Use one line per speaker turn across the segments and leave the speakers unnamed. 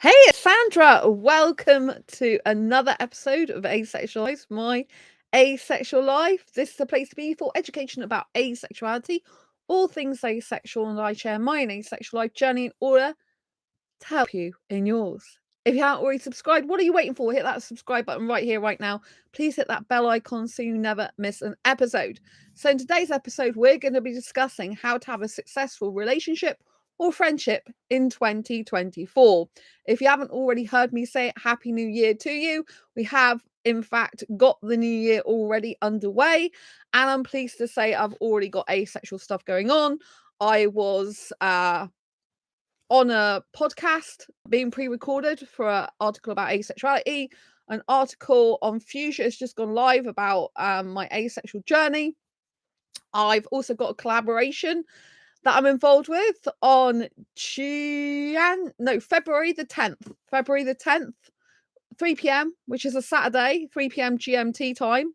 Hey, it's Sandra. Welcome to another episode of Asexualise, my asexual life. This is a place to be for education about asexuality, all things asexual, and I share my asexual life journey in order to help you in yours. If you haven't already subscribed, what are you waiting for? Hit that subscribe button right here, right now. Please hit that bell icon so you never miss an episode. So, in today's episode, we're going to be discussing how to have a successful relationship or friendship in 2024. If you haven't already heard me say it, Happy New Year to you. We have, in fact, got the new year already underway, and I'm pleased to say I've already got asexual stuff going on. I was on a podcast being pre-recorded for an article about asexuality. An article on Fuchsia has just gone live about my asexual journey. I've also got a collaboration that I'm involved with on February the 10th. February the 10th, 3 p.m., which is a Saturday, 3 p.m. GMT time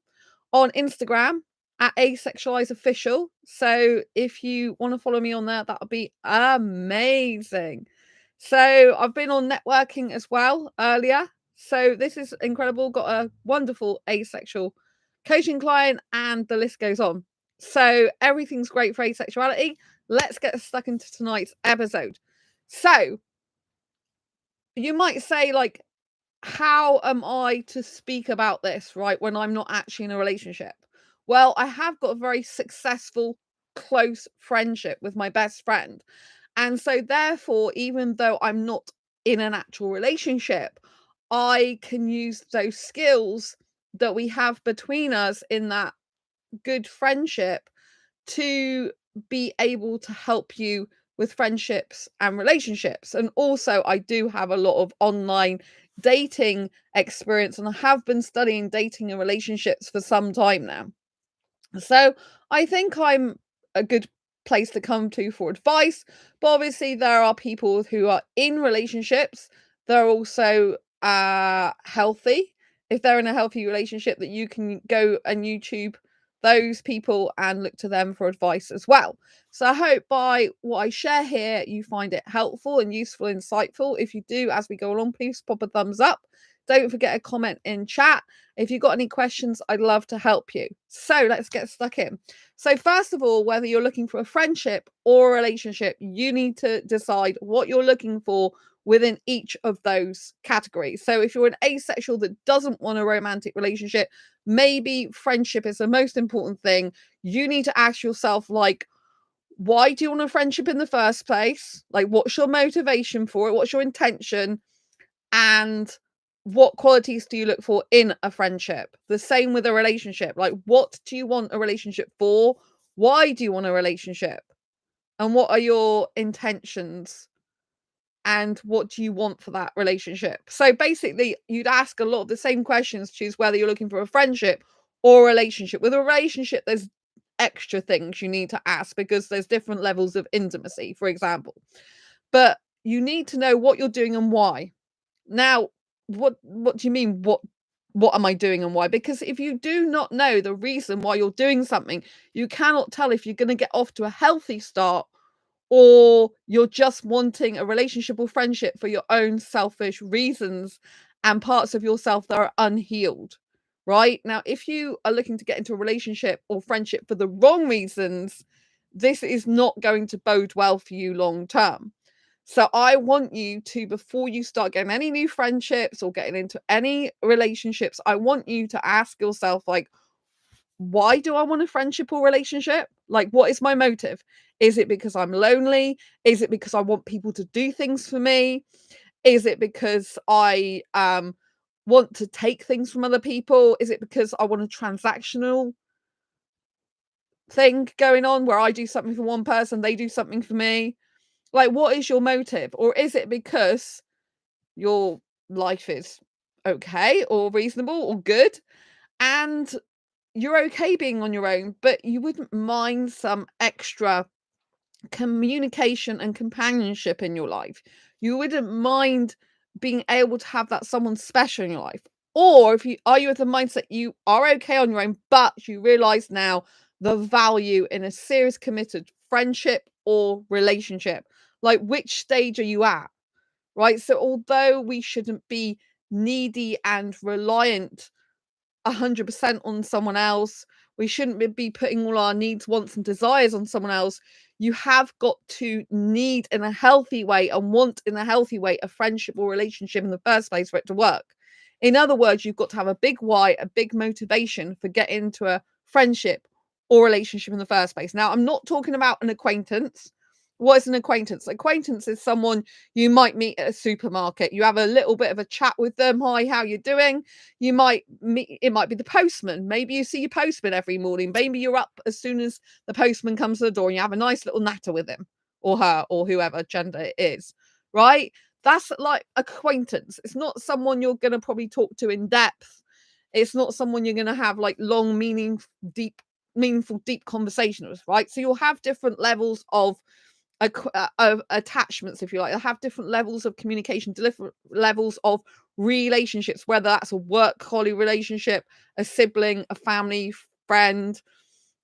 on Instagram at Asexualise Official. So if you want to follow me on there, that would be amazing. So I've been on networking as well earlier. So this is incredible. Got a wonderful asexual coaching client, and the list goes on. So everything's great for asexuality. Let's get stuck into tonight's episode. So you might say, like, how am I to speak about this, right, when I'm not actually in a relationship? Well, I have got a very successful, close friendship with my best friend. And so, therefore, even though I'm not in an actual relationship, I can use those skills that we have between us in that good friendship to be able to help you with friendships and relationships. And also, I do have a lot of online dating experience, and I have been studying dating and relationships for some time now. So I think I'm a good place to come to for advice. But obviously, there are people who are in relationships. They're also healthy. If they're in a healthy relationship, that you can go and YouTube those people and look to them for advice as well. So I hope by what I share here, you find it helpful and useful, insightful. If you do, as we go along, please pop a thumbs up. Don't forget a comment in chat. If you've got any questions, I'd love to help you. So let's get stuck in. So, first of all, whether you're looking for a friendship or a relationship, you need to decide what you're looking for within each of those categories. So, if you're an asexual that doesn't want a romantic relationship, maybe friendship is the most important thing. You need to ask yourself, like, why do you want a friendship in the first place? Like, what's your motivation for it? What's your intention? And what qualities do you look for in a friendship? The same with a relationship. Like, what do you want a relationship for? Why do you want a relationship? And what are your intentions? And what do you want for that relationship? So basically, you'd ask a lot of the same questions, choose whether you're looking for a friendship or a relationship. With a relationship, there's extra things you need to ask because there's different levels of intimacy, for example. But you need to know what you're doing and why. Now, what do you mean, what am I doing and why? Because if you do not know the reason why you're doing something, you cannot tell if you're gonna get off to a healthy start or you're just wanting a relationship or friendship for your own selfish reasons and parts of yourself that are unhealed, right? Now, if you are looking to get into a relationship or friendship for the wrong reasons, this is not going to bode well for you long term. So I want you to, before you start getting any new friendships or getting into any relationships, I want you to ask yourself, like, why do I want a friendship or relationship? Like, what is my motive? Is it because I'm lonely? Is it because I want people to do things for me? Is it because I want to take things from other people? Is it because I want a transactional thing going on where I do something for one person, they do something for me? Like, what is your motive? Or is it because your life is okay or reasonable or good and you're okay being on your own, but you wouldn't mind some extra communication and companionship in your life? You wouldn't mind being able to have that someone special in your life? Or if you are, you at the mindset you are okay on your own, but you realize now the value in a serious committed friendship or relationship? Like, which stage are you at? right? So although we shouldn't be needy and reliant 100% on someone else, we shouldn't be putting all our needs, wants, and desires on someone else. You have got to need in a healthy way and want in a healthy way a friendship or relationship in the first place for it to work. In other words, you've got to have a big why, a big motivation for getting into a friendship or relationship in the first place. Now, I'm not talking about an acquaintance. What is an acquaintance? Acquaintance is someone you might meet at a supermarket. You have a little bit of a chat with them. Hi, how you doing? You might meet, it might be the postman. Maybe you see your postman every morning. Maybe you're up as soon as the postman comes to the door and you have a nice little natter with him or her or whoever gender it is, right? That's like acquaintance. It's not someone you're going to probably talk to in depth. It's not someone you're going to have like long, meaningful, deep conversations with, right? So you'll have different levels of attachments, if you like. They'll have different levels of communication, different levels of relationships, whether that's a work colleague relationship, a sibling, a family friend,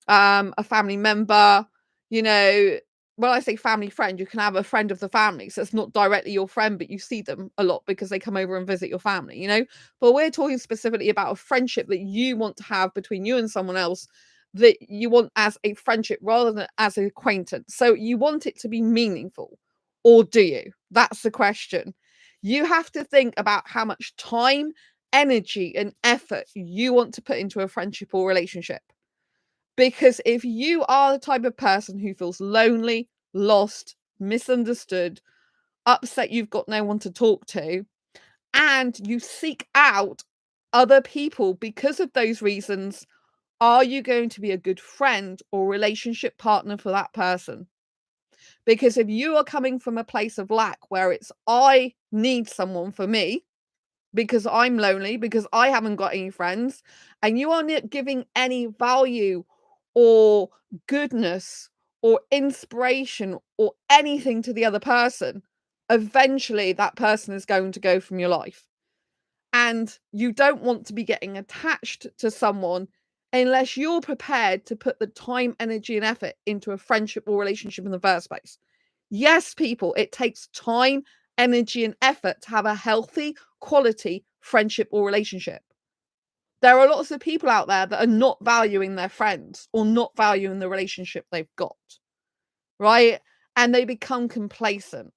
a family member. You know, when I say family friend, you can have a friend of the family, so it's not directly your friend, but you see them a lot because they come over and visit your family, you know. But we're talking specifically about a friendship that you want to have between you and someone else, that you want as a friendship rather than as an acquaintance. So you want it to be meaningful, or do you? That's the question. You have to think about how much time, energy, and effort you want to put into a friendship or relationship. Because if you are the type of person who feels lonely, lost, misunderstood, upset you've got no one to talk to, and you seek out other people because of those reasons, are you going to be a good friend or relationship partner for that person? Because if you are coming from a place of lack where it's, I need someone for me because I'm lonely, because I haven't got any friends, and you are not giving any value or goodness or inspiration or anything to the other person, eventually that person is going to go from your life. And you don't want to be getting attached to someone unless you're prepared to put the time, energy, and effort into a friendship or relationship in the first place. Yes, people, it takes time, energy, and effort to have a healthy, quality friendship or relationship. There are lots of people out there that are not valuing their friends or not valuing the relationship they've got, right? And they become complacent.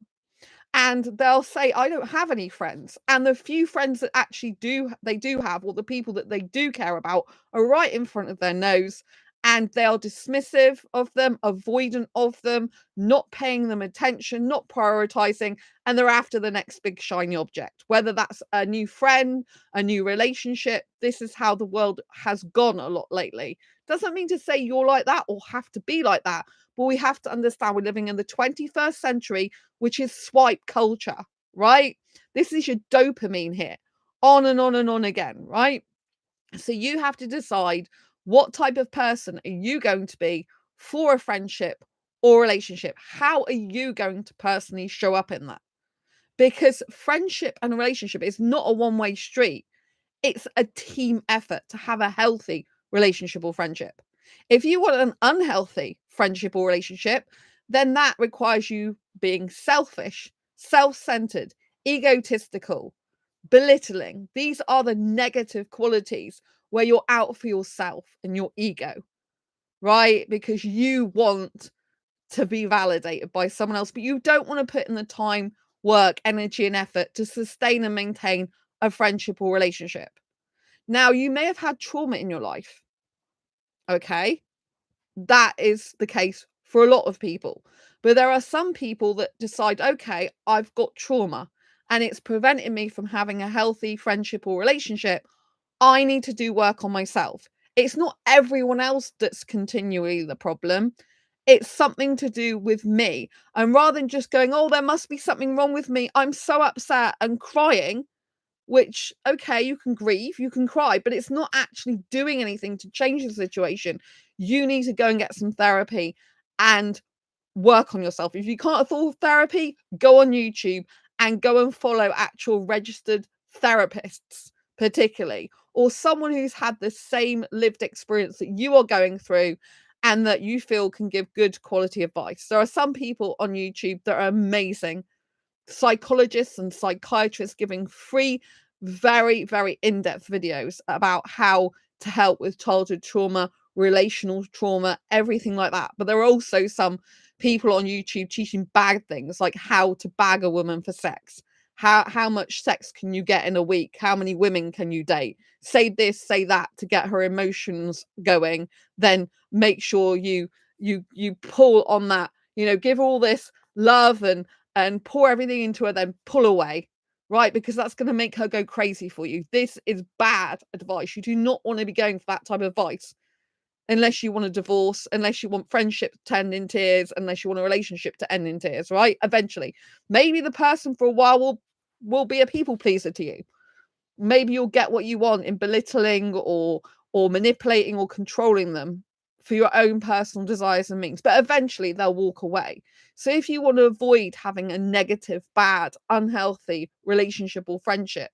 And they'll say, I don't have any friends. And the few friends that actually they do have, or the people that they do care about, are right in front of their nose. And they are dismissive of them, avoidant of them, not paying them attention, not prioritizing, and they're after the next big shiny object, whether that's a new friend, a new relationship. This is how the world has gone a lot lately. Doesn't mean to say you're like that or have to be like that, but we have to understand we're living in the 21st century, which is swipe culture, right? This is your dopamine hit, on and on and on again, right? So you have to decide, what type of person are you going to be for a friendship or relationship? How are you going to personally show up in that? Because friendship and relationship is not a one-way street. It's a team effort to have a healthy relationship or friendship. If you want an unhealthy friendship or relationship, then that requires you being selfish, self-centered, egotistical, belittling. These are the negative qualities where you're out for yourself and your ego, right? Because you want to be validated by someone else, but you don't want to put in the time, work, energy, and effort to sustain and maintain a friendship or relationship. Now, you may have had trauma in your life. Okay. That is the case for a lot of people. But there are some people that decide, okay, I've got trauma and it's preventing me from having a healthy friendship or relationship. I need to do work on myself. It's not everyone else that's continually the problem. It's something to do with me. And rather than just going, oh, there must be something wrong with me, I'm so upset and crying, which, okay, you can grieve, you can cry, but it's not actually doing anything to change the situation. You need to go and get some therapy and work on yourself. If you can't afford therapy, go on YouTube and go and follow actual registered therapists, particularly, or someone who's had the same lived experience that you are going through and that you feel can give good quality advice. There are some people on YouTube that are amazing psychologists and psychiatrists giving free, very, very in-depth videos about how to help with childhood trauma, relational trauma, everything like that. But there are also some people on YouTube teaching bad things, like how to bag a woman for sex. How much sex can you get in a week? How many women can you date? Say this, say that to get her emotions going. Then make sure you pull on that. Give all this love and pour everything into her, then pull away, right? Because that's going to make her go crazy for you. This is bad advice. You do not want to be going for that type of advice unless you want a divorce, unless you want friendship to end in tears, unless you want a relationship to end in tears, right? Eventually. Maybe the person for a while will be a people pleaser to you. Maybe you'll get what you want in belittling or manipulating or controlling them for your own personal desires and means, but eventually they'll walk away. So if you want to avoid having a negative, bad, unhealthy relationship or friendship,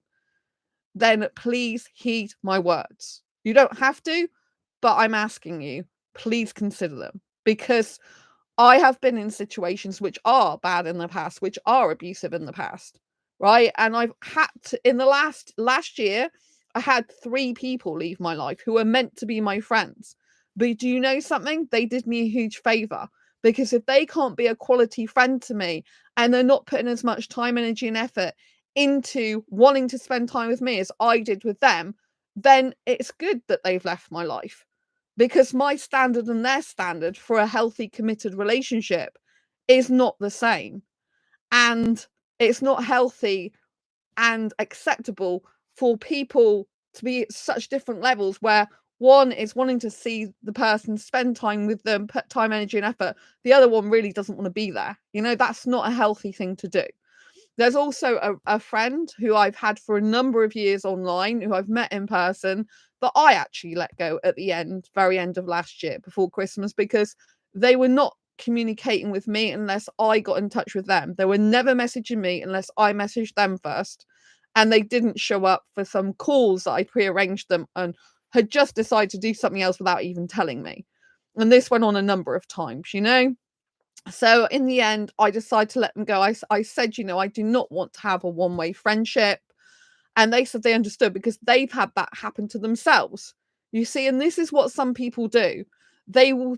then please heed my words. You don't have to, but I'm asking you, please consider them, because I have been in situations which are bad in the past, which are abusive in the past, right? And I've had to, in the last year, I had 3 people leave my life who were meant to be my friends. But do you know something? They did me a huge favor, because if they can't be a quality friend to me and they're not putting as much time, energy, and effort into wanting to spend time with me as I did with them, then it's good that they've left my life, because my standard and their standard for a healthy, committed relationship is not the same. And it's not healthy and acceptable for people to be at such different levels, where one is wanting to see the person, spend time with them, put time, energy, and effort. The other one really doesn't want to be there. That's not a healthy thing to do. There's also a friend who I've had for a number of years online, who I've met in person, that I actually let go at the very end of last year before Christmas, because they were not communicating with me unless I got in touch with them. They were never messaging me unless I messaged them first. And they didn't show up for some calls that I prearranged them, and had just decided to do something else without even telling me. And this went on a number of times. So in the end, I decided to let them go. I said, I do not want to have a one-way friendship. And they said they understood, because they've had that happen to themselves. You see, and this is what some people do. They will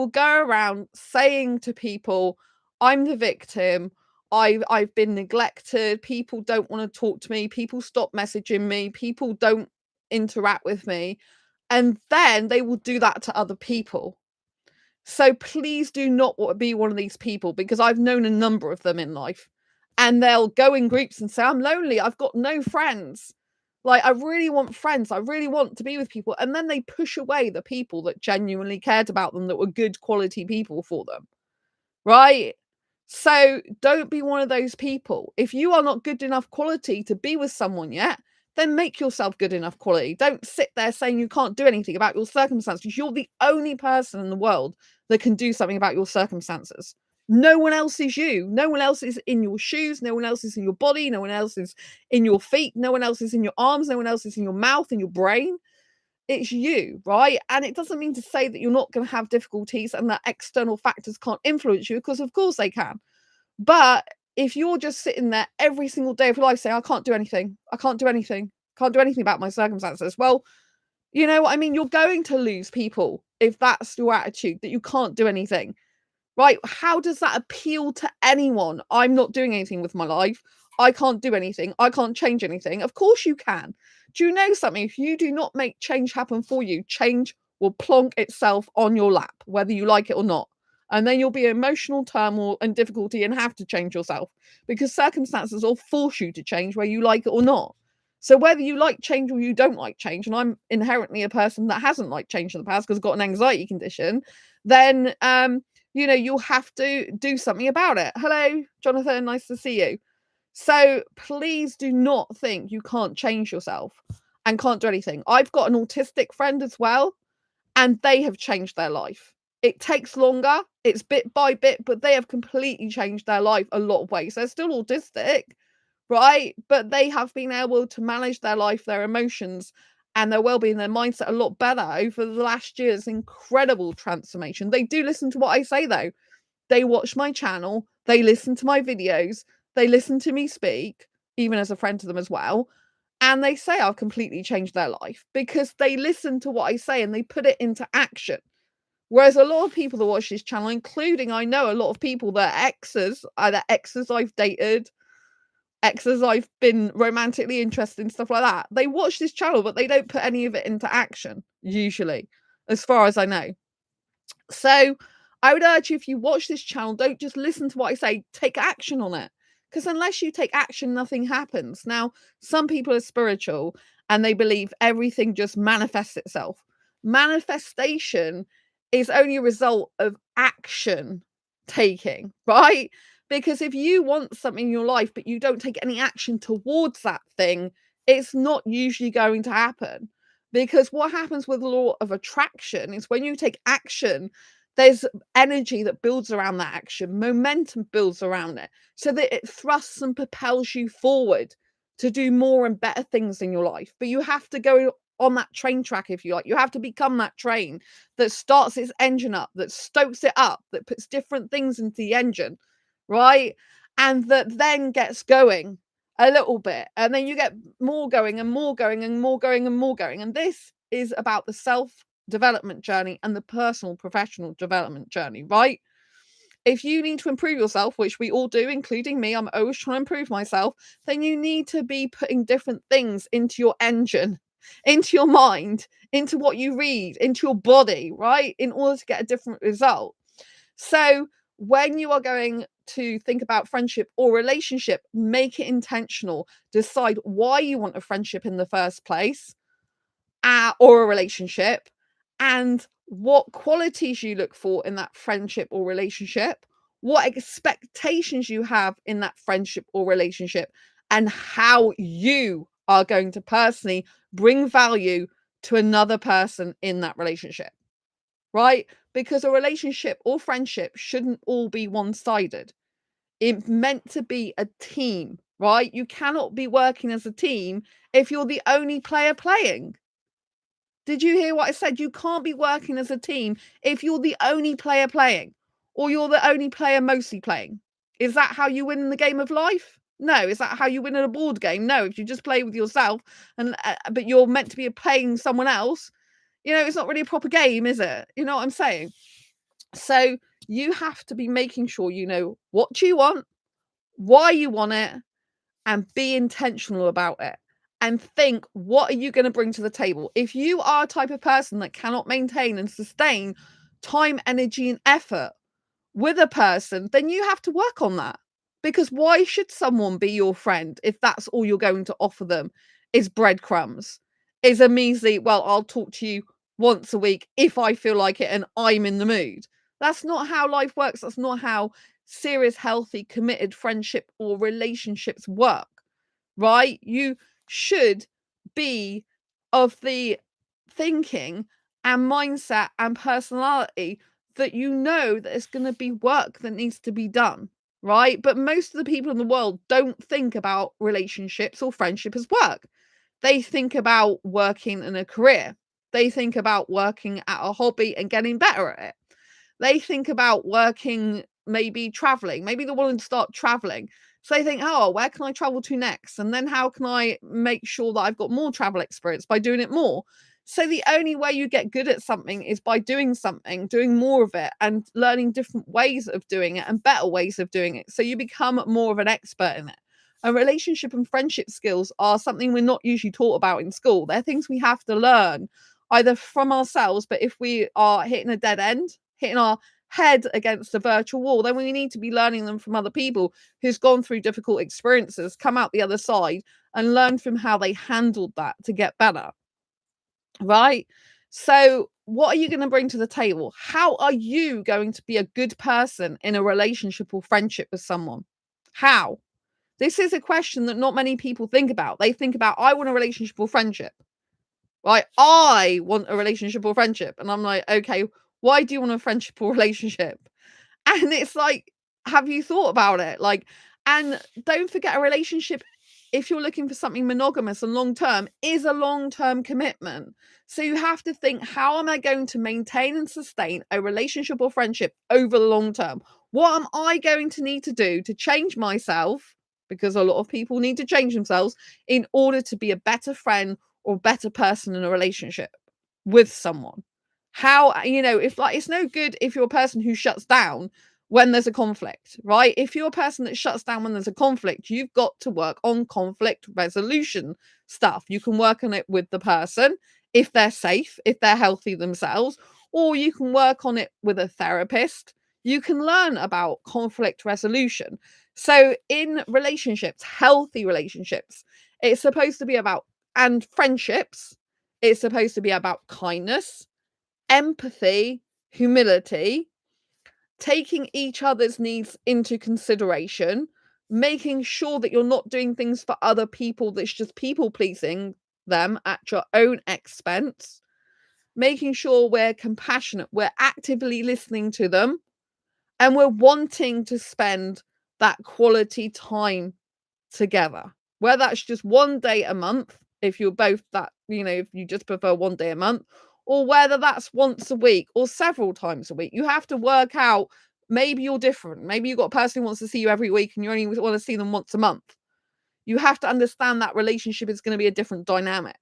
go around saying to people, I'm the victim. I've been neglected. People don't want to talk to me. People stop messaging me. People don't interact with me. And then they will do that to other people. So please do not be one of these people, because I've known a number of them in life, and they'll go in groups and say, I'm lonely. I've got no friends. Like, I really want friends. I really want to be with people. And then they push away the people that genuinely cared about them, that were good quality people for them. Right? So don't be one of those people. If you are not good enough quality to be with someone yet, then make yourself good enough quality. Don't sit there saying you can't do anything about your circumstances. You're the only person in the world that can do something about your circumstances. No one else is you. No one else is in your shoes. No one else is in your body. No one else is in your feet. No one else is in your arms. No one else is in your mouth, in your brain. It's you, right? And it doesn't mean to say that you're not going to have difficulties and that external factors can't influence you, because of course they can. But if you're just sitting there every single day of your life saying, I can't do anything, I can't do anything, can't do anything about my circumstances, well, you know what I mean? You're going to lose people if that's your attitude, that you can't do anything, right? How does that appeal to anyone? I'm not doing anything with my life. I can't do anything. I can't change anything. Of course you can. Do you know something? If you do not make change happen for you, change will plonk itself on your lap, whether you like it or not. And then you'll be in emotional turmoil and difficulty and have to change yourself, because circumstances will force you to change whether you like it or not. So whether you like change or you don't like change, and I'm inherently a person that hasn't liked change in the past because I've got an anxiety condition, then you'll have to do something about it. Hello, Jonathan, nice to see you. So please do not think you can't change yourself and can't do anything. I've got an autistic friend as well, and they have changed their life. It takes longer, it's bit by bit, but they have completely changed their life a lot of ways. They're still autistic, right? But they have been able to manage their life, their emotions, and their well-being, their mindset a lot better over the last year's incredible transformation. They do listen to what I say, though. They watch my channel, they listen to my videos, They listen to me speak, even as a friend to them as well, and they say I've completely changed their life because they listen to what I say and they put it into action. Whereas a lot of people that watch this channel, including I know a lot of people that are exes, either exes I've dated, exes I've been romantically interested in, stuff like that. They watch this channel, but they don't put any of it into action, usually, as far as I know. So I would urge you, if you watch this channel, don't just listen to what I say, take action on it. Because unless you take action, nothing happens. Now, some people are spiritual and they believe everything just manifests itself. Manifestation is only a result of action taking, right? Because if you want something in your life, but you don't take any action towards that thing, it's not usually going to happen. Because what happens with the law of attraction is when you take action, there's energy that builds around that action, momentum builds around it, so that it thrusts and propels you forward to do more and better things in your life. But you have to go on that train track, if you like. You have to become that train that starts its engine up, that stokes it up, that puts different things into the engine, right? And that then gets going a little bit, and then you get more going and more going and more going and more going. And this is about the self development journey and the personal professional development journey, right? If you need to improve yourself, which we all do, including me, I'm always trying to improve myself, then you need to be putting different things into your engine, into your mind, into what you read, into your body, right? In order to get a different result. So when you are going to think about friendship or relationship, make it intentional. Decide why you want a friendship in the first place, or a relationship, and what qualities you look for in that friendship or relationship, what expectations you have in that friendship or relationship, and how you are going to personally bring value to another person in that relationship, right? Because a relationship or friendship shouldn't all be one-sided. It's meant to be a team, right? You cannot be working as a team if you're the only player playing. Did you hear what I said? You can't be working as a team if you're the only player playing, or you're the only player mostly playing. Is that how you win in the game of life? No. Is that how you win in a board game? No. If you just play with yourself and but you're meant to be playing someone else, it's not really a proper game, is it? You know what I'm saying? So you have to be making sure you know what you want, why you want it, and be intentional about it. And think, what are you going to bring to the table? If you are a type of person that cannot maintain and sustain time, energy, and effort with a person, then you have to work on that. Because why should someone be your friend if that's all you're going to offer them is breadcrumbs? Is a measly, well, I'll talk to you once a week if I feel like it and I'm in the mood. That's not how life works. That's not how serious, healthy, committed friendship or relationships work, right? You should be of the thinking and mindset and personality that you know that it's going to be work that needs to be done, right? But most of the people in the world don't think about relationships or friendship as work. They think about working in a career. They think about working at a hobby and getting better at it. They think about working, maybe traveling. Maybe they want to start traveling. So they think, oh, where can I travel to next? And then how can I make sure that I've got more travel experience by doing it more? So the only way you get good at something is by doing something, doing more of it, and learning different ways of doing it and better ways of doing it. So you become more of an expert in it. And relationship and friendship skills are something we're not usually taught about in school. They're things we have to learn either from ourselves, but if we are hitting a dead end, hitting our head against a virtual wall, then we need to be learning them from other people who's gone through difficult experiences, come out the other side, and learn from how they handled that to get better, right? So what are you going to bring to the table? How are you going to be a good person in a relationship or friendship with someone? How? This is a question that not many people think about. They think about, I want a relationship or friendship, right? I want a relationship or friendship. And I'm like, okay, why do you want a friendship or relationship? And it's like, have you thought about it? Like, and don't forget, a relationship, if you're looking for something monogamous and long term, is a long term commitment. So you have to think, how am I going to maintain and sustain a relationship or friendship over the long term? What am I going to need to do to change myself because a lot of people need to change themselves in order to be a better friend or better person in a relationship with someone. How, if like, it's no good if you're a person who shuts down when there's a conflict, right? If you're a person that shuts down when there's a conflict, you've got to work on conflict resolution stuff. You can work on it with the person if they're safe, if they're healthy themselves, or you can work on it with a therapist. You can learn about conflict resolution. So in relationships, healthy relationships, it's supposed to be about, and friendships, it's supposed to be about kindness, empathy, humility, taking each other's needs into consideration, making sure that you're not doing things for other people that's just people pleasing them at your own expense, making sure we're compassionate, we're actively listening to them, and we're wanting to spend that quality time together. Whether that's just one day a month, if you're both that, if you just prefer one day a month, or whether that's once a week or several times a week. You have to work out, maybe you're different. Maybe you've got a person who wants to see you every week and you only want to see them once a month. You have to understand that relationship is going to be a different dynamic.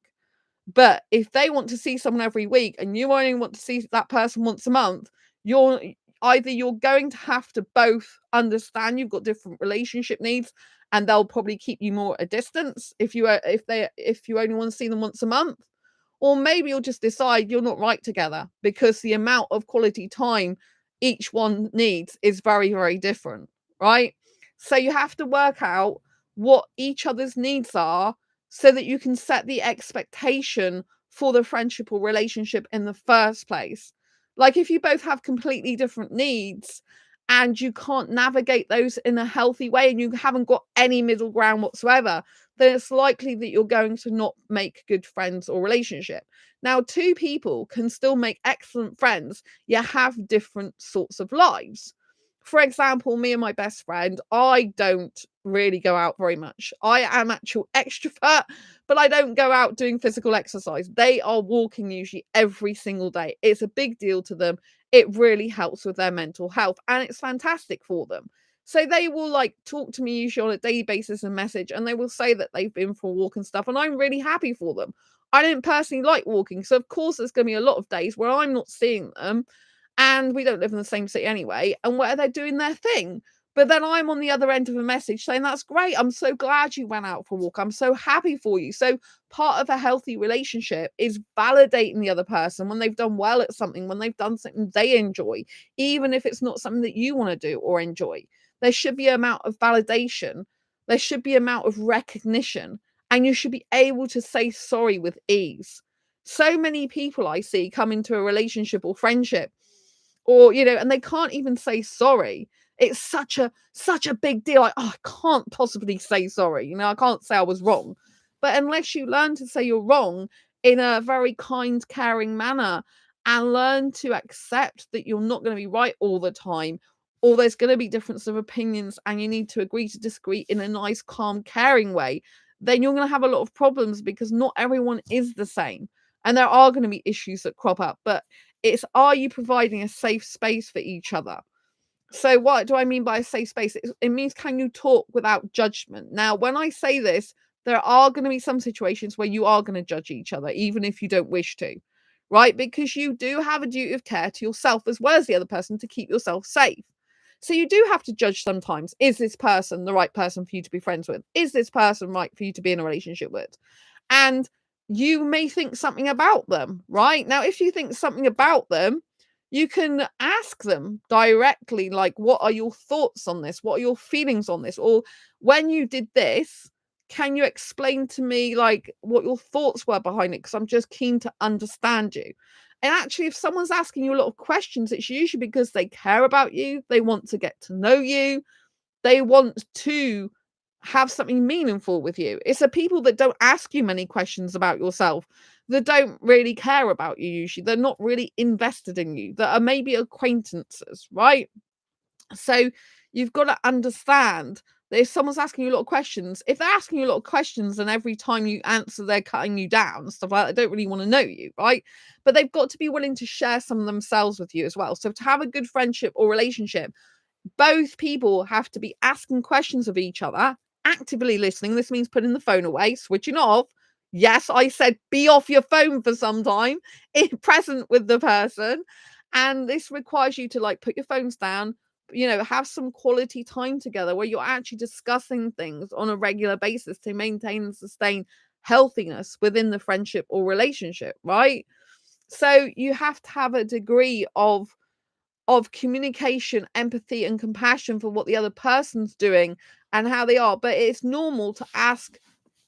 But if they want to see someone every week and you only want to see that person once a month, you're you're going to have to both understand you've got different relationship needs, and they'll probably keep you more at a distance if you only want to see them once a month. Or maybe you'll just decide you're not right together because the amount of quality time each one needs is very, very different, right? So you have to work out what each other's needs are so that you can set the expectation for the friendship or relationship in the first place. Like if you both have completely different needs and you can't navigate those in a healthy way and you haven't got any middle ground whatsoever, then it's likely that you're going to not make good friends or relationship. Now, two people can still make excellent friends, yet have different sorts of lives. For example, me and my best friend, I don't really go out very much. I am actual extrovert, but I don't go out doing physical exercise. They are walking usually every single day. It's a big deal to them. It really helps with their mental health and it's fantastic for them. So they will like talk to me usually on a daily basis and message, and they will say that they've been for a walk and stuff. And I'm really happy for them. I don't personally like walking. So, of course, there's going to be a lot of days where I'm not seeing them and we don't live in the same city anyway, and where they're doing their thing. But then I'm on the other end of a message saying, that's great. I'm so glad you went out for a walk. I'm so happy for you. So part of a healthy relationship is validating the other person when they've done well at something, when they've done something they enjoy, even if it's not something that you want to do or enjoy. There should be an amount of validation. There should be an amount of recognition. And you should be able to say sorry with ease. So many people I see come into a relationship or friendship or and they can't even say sorry. It's such a big deal. Like, oh, I can't possibly say sorry. I can't say I was wrong. But unless you learn to say you're wrong in a very kind, caring manner and learn to accept that you're not going to be right all the time, or there's going to be difference of opinions and you need to agree to disagree in a nice, calm, caring way, then you're going to have a lot of problems because not everyone is the same. And there are going to be issues that crop up. But it's, are you providing a safe space for each other? So what do I mean by a safe space? It means, can you talk without judgment? Now, when I say this, there are going to be some situations where you are going to judge each other, even if you don't wish to, right? Because you do have a duty of care to yourself as well as the other person to keep yourself safe. So you do have to judge sometimes. Is this person the right person for you to be friends with? Is this person right for you to be in a relationship with? And you may think something about them, right? Now, if you think something about them, you can ask them directly, like, what are your thoughts on this? What are your feelings on this? Or when you did this, can you explain to me, like, what your thoughts were behind it? Because I'm just keen to understand you. And actually, if someone's asking you a lot of questions, it's usually because they care about you, they want to get to know you, they want to have something meaningful with you. It's the people that don't ask you many questions about yourself, that don't really care about you usually. They're not really invested in you, that are maybe acquaintances, right? So you've got to understand that if someone's asking you a lot of questions, if they're asking you a lot of questions and every time you answer, they're cutting you down, stuff like that, they don't really want to know you, right? But they've got to be willing to share some of themselves with you as well. So to have a good friendship or relationship, both people have to be asking questions of each other actively listening. This means putting the phone away, switching off. Yes, I said be off your phone for some time, present with the person. And this requires you to like put your phones down, have some quality time together where you're actually discussing things on a regular basis to maintain and sustain healthiness within the friendship or relationship, right? So you have to have a degree of communication, empathy, and compassion for what the other person's doing and how they are. But it's normal to ask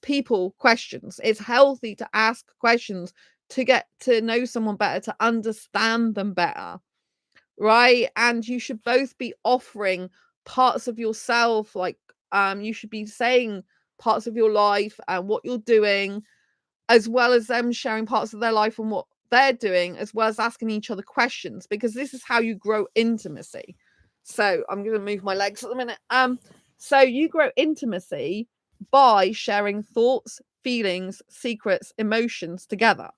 people questions. It's healthy to ask questions to get to know someone better, to understand them better, right? And you should both be offering parts of yourself, like you should be saying parts of your life and what you're doing, as well as them sharing parts of their life and what they're doing, as well as asking each other questions, because this is how you grow intimacy. So I'm going to move my legs at the minute. So you grow intimacy by sharing thoughts, feelings, secrets, emotions together.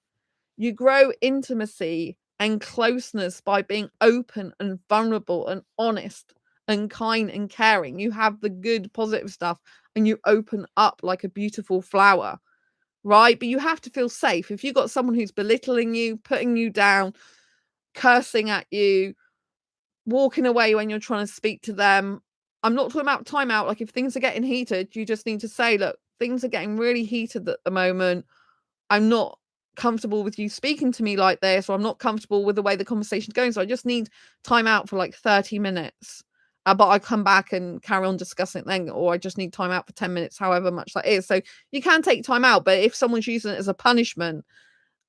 You grow intimacy and closeness by being open and vulnerable and honest and kind and caring. You have the good, positive stuff and you open up like a beautiful flower, right? But you have to feel safe. If you've got someone who's belittling you, putting you down, cursing at you, walking away when you're trying to speak to them, I'm not talking about timeout. Like if things are getting heated, you just need to say, look, things are getting really heated at the moment. I'm not comfortable with you speaking to me like this, or I'm not comfortable with the way the conversation's going. So I just need time out for like 30 minutes. But I come back and carry on discussing it then, or I just need time out for 10 minutes, however much that is. So you can take time out, but if someone's using it as a punishment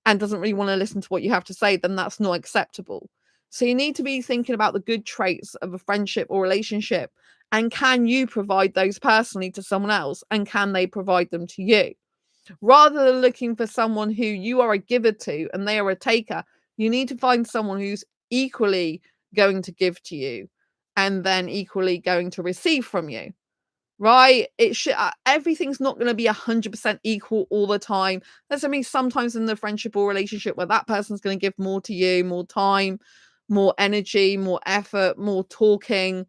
and doesn't really want to listen to what you have to say, then that's not acceptable. So you need to be thinking about the good traits of a friendship or relationship. And can you provide those personally to someone else? And can they provide them to you? Rather than looking for someone who you are a giver to and they are a taker, you need to find someone who's equally going to give to you and then equally going to receive from you. Right? It should everything's not going to be 100% equal all the time. There's going to be sometimes in the friendship or relationship where that person's going to give more to you, more time, more energy, more effort, more talking,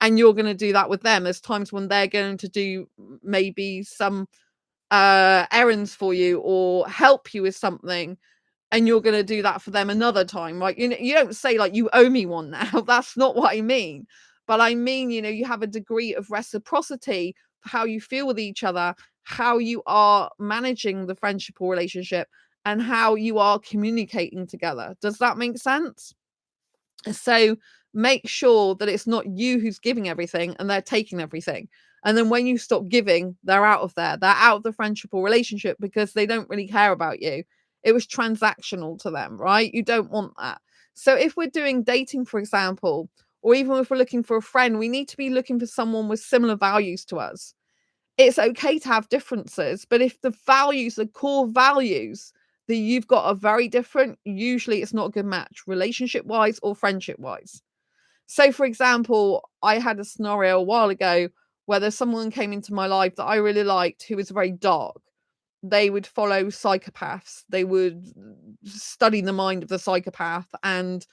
and you're going to do that with them. There's times when they're going to do maybe some errands for you or help you with something, and you're going to do that for them another time, right? You don't say like you owe me one now. That's not what I mean. But I mean, you have a degree of reciprocity for how you feel with each other, how you are managing the friendship or relationship, and how you are communicating together. Does that make sense? So make sure that it's not you who's giving everything and they're taking everything. And then when you stop giving, they're out of there. They're out of the friendship or relationship because they don't really care about you. It was transactional to them, right? You don't want that. So if we're doing dating, for example, or even if we're looking for a friend, we need to be looking for someone with similar values to us. It's okay to have differences, but if the values, the core values that you've got are very different, usually it's not a good match, relationship wise or friendship wise. So, for example, I had a scenario a while ago where there's someone came into my life that I really liked who was very dark. They would follow psychopaths. They would study the mind of the psychopath and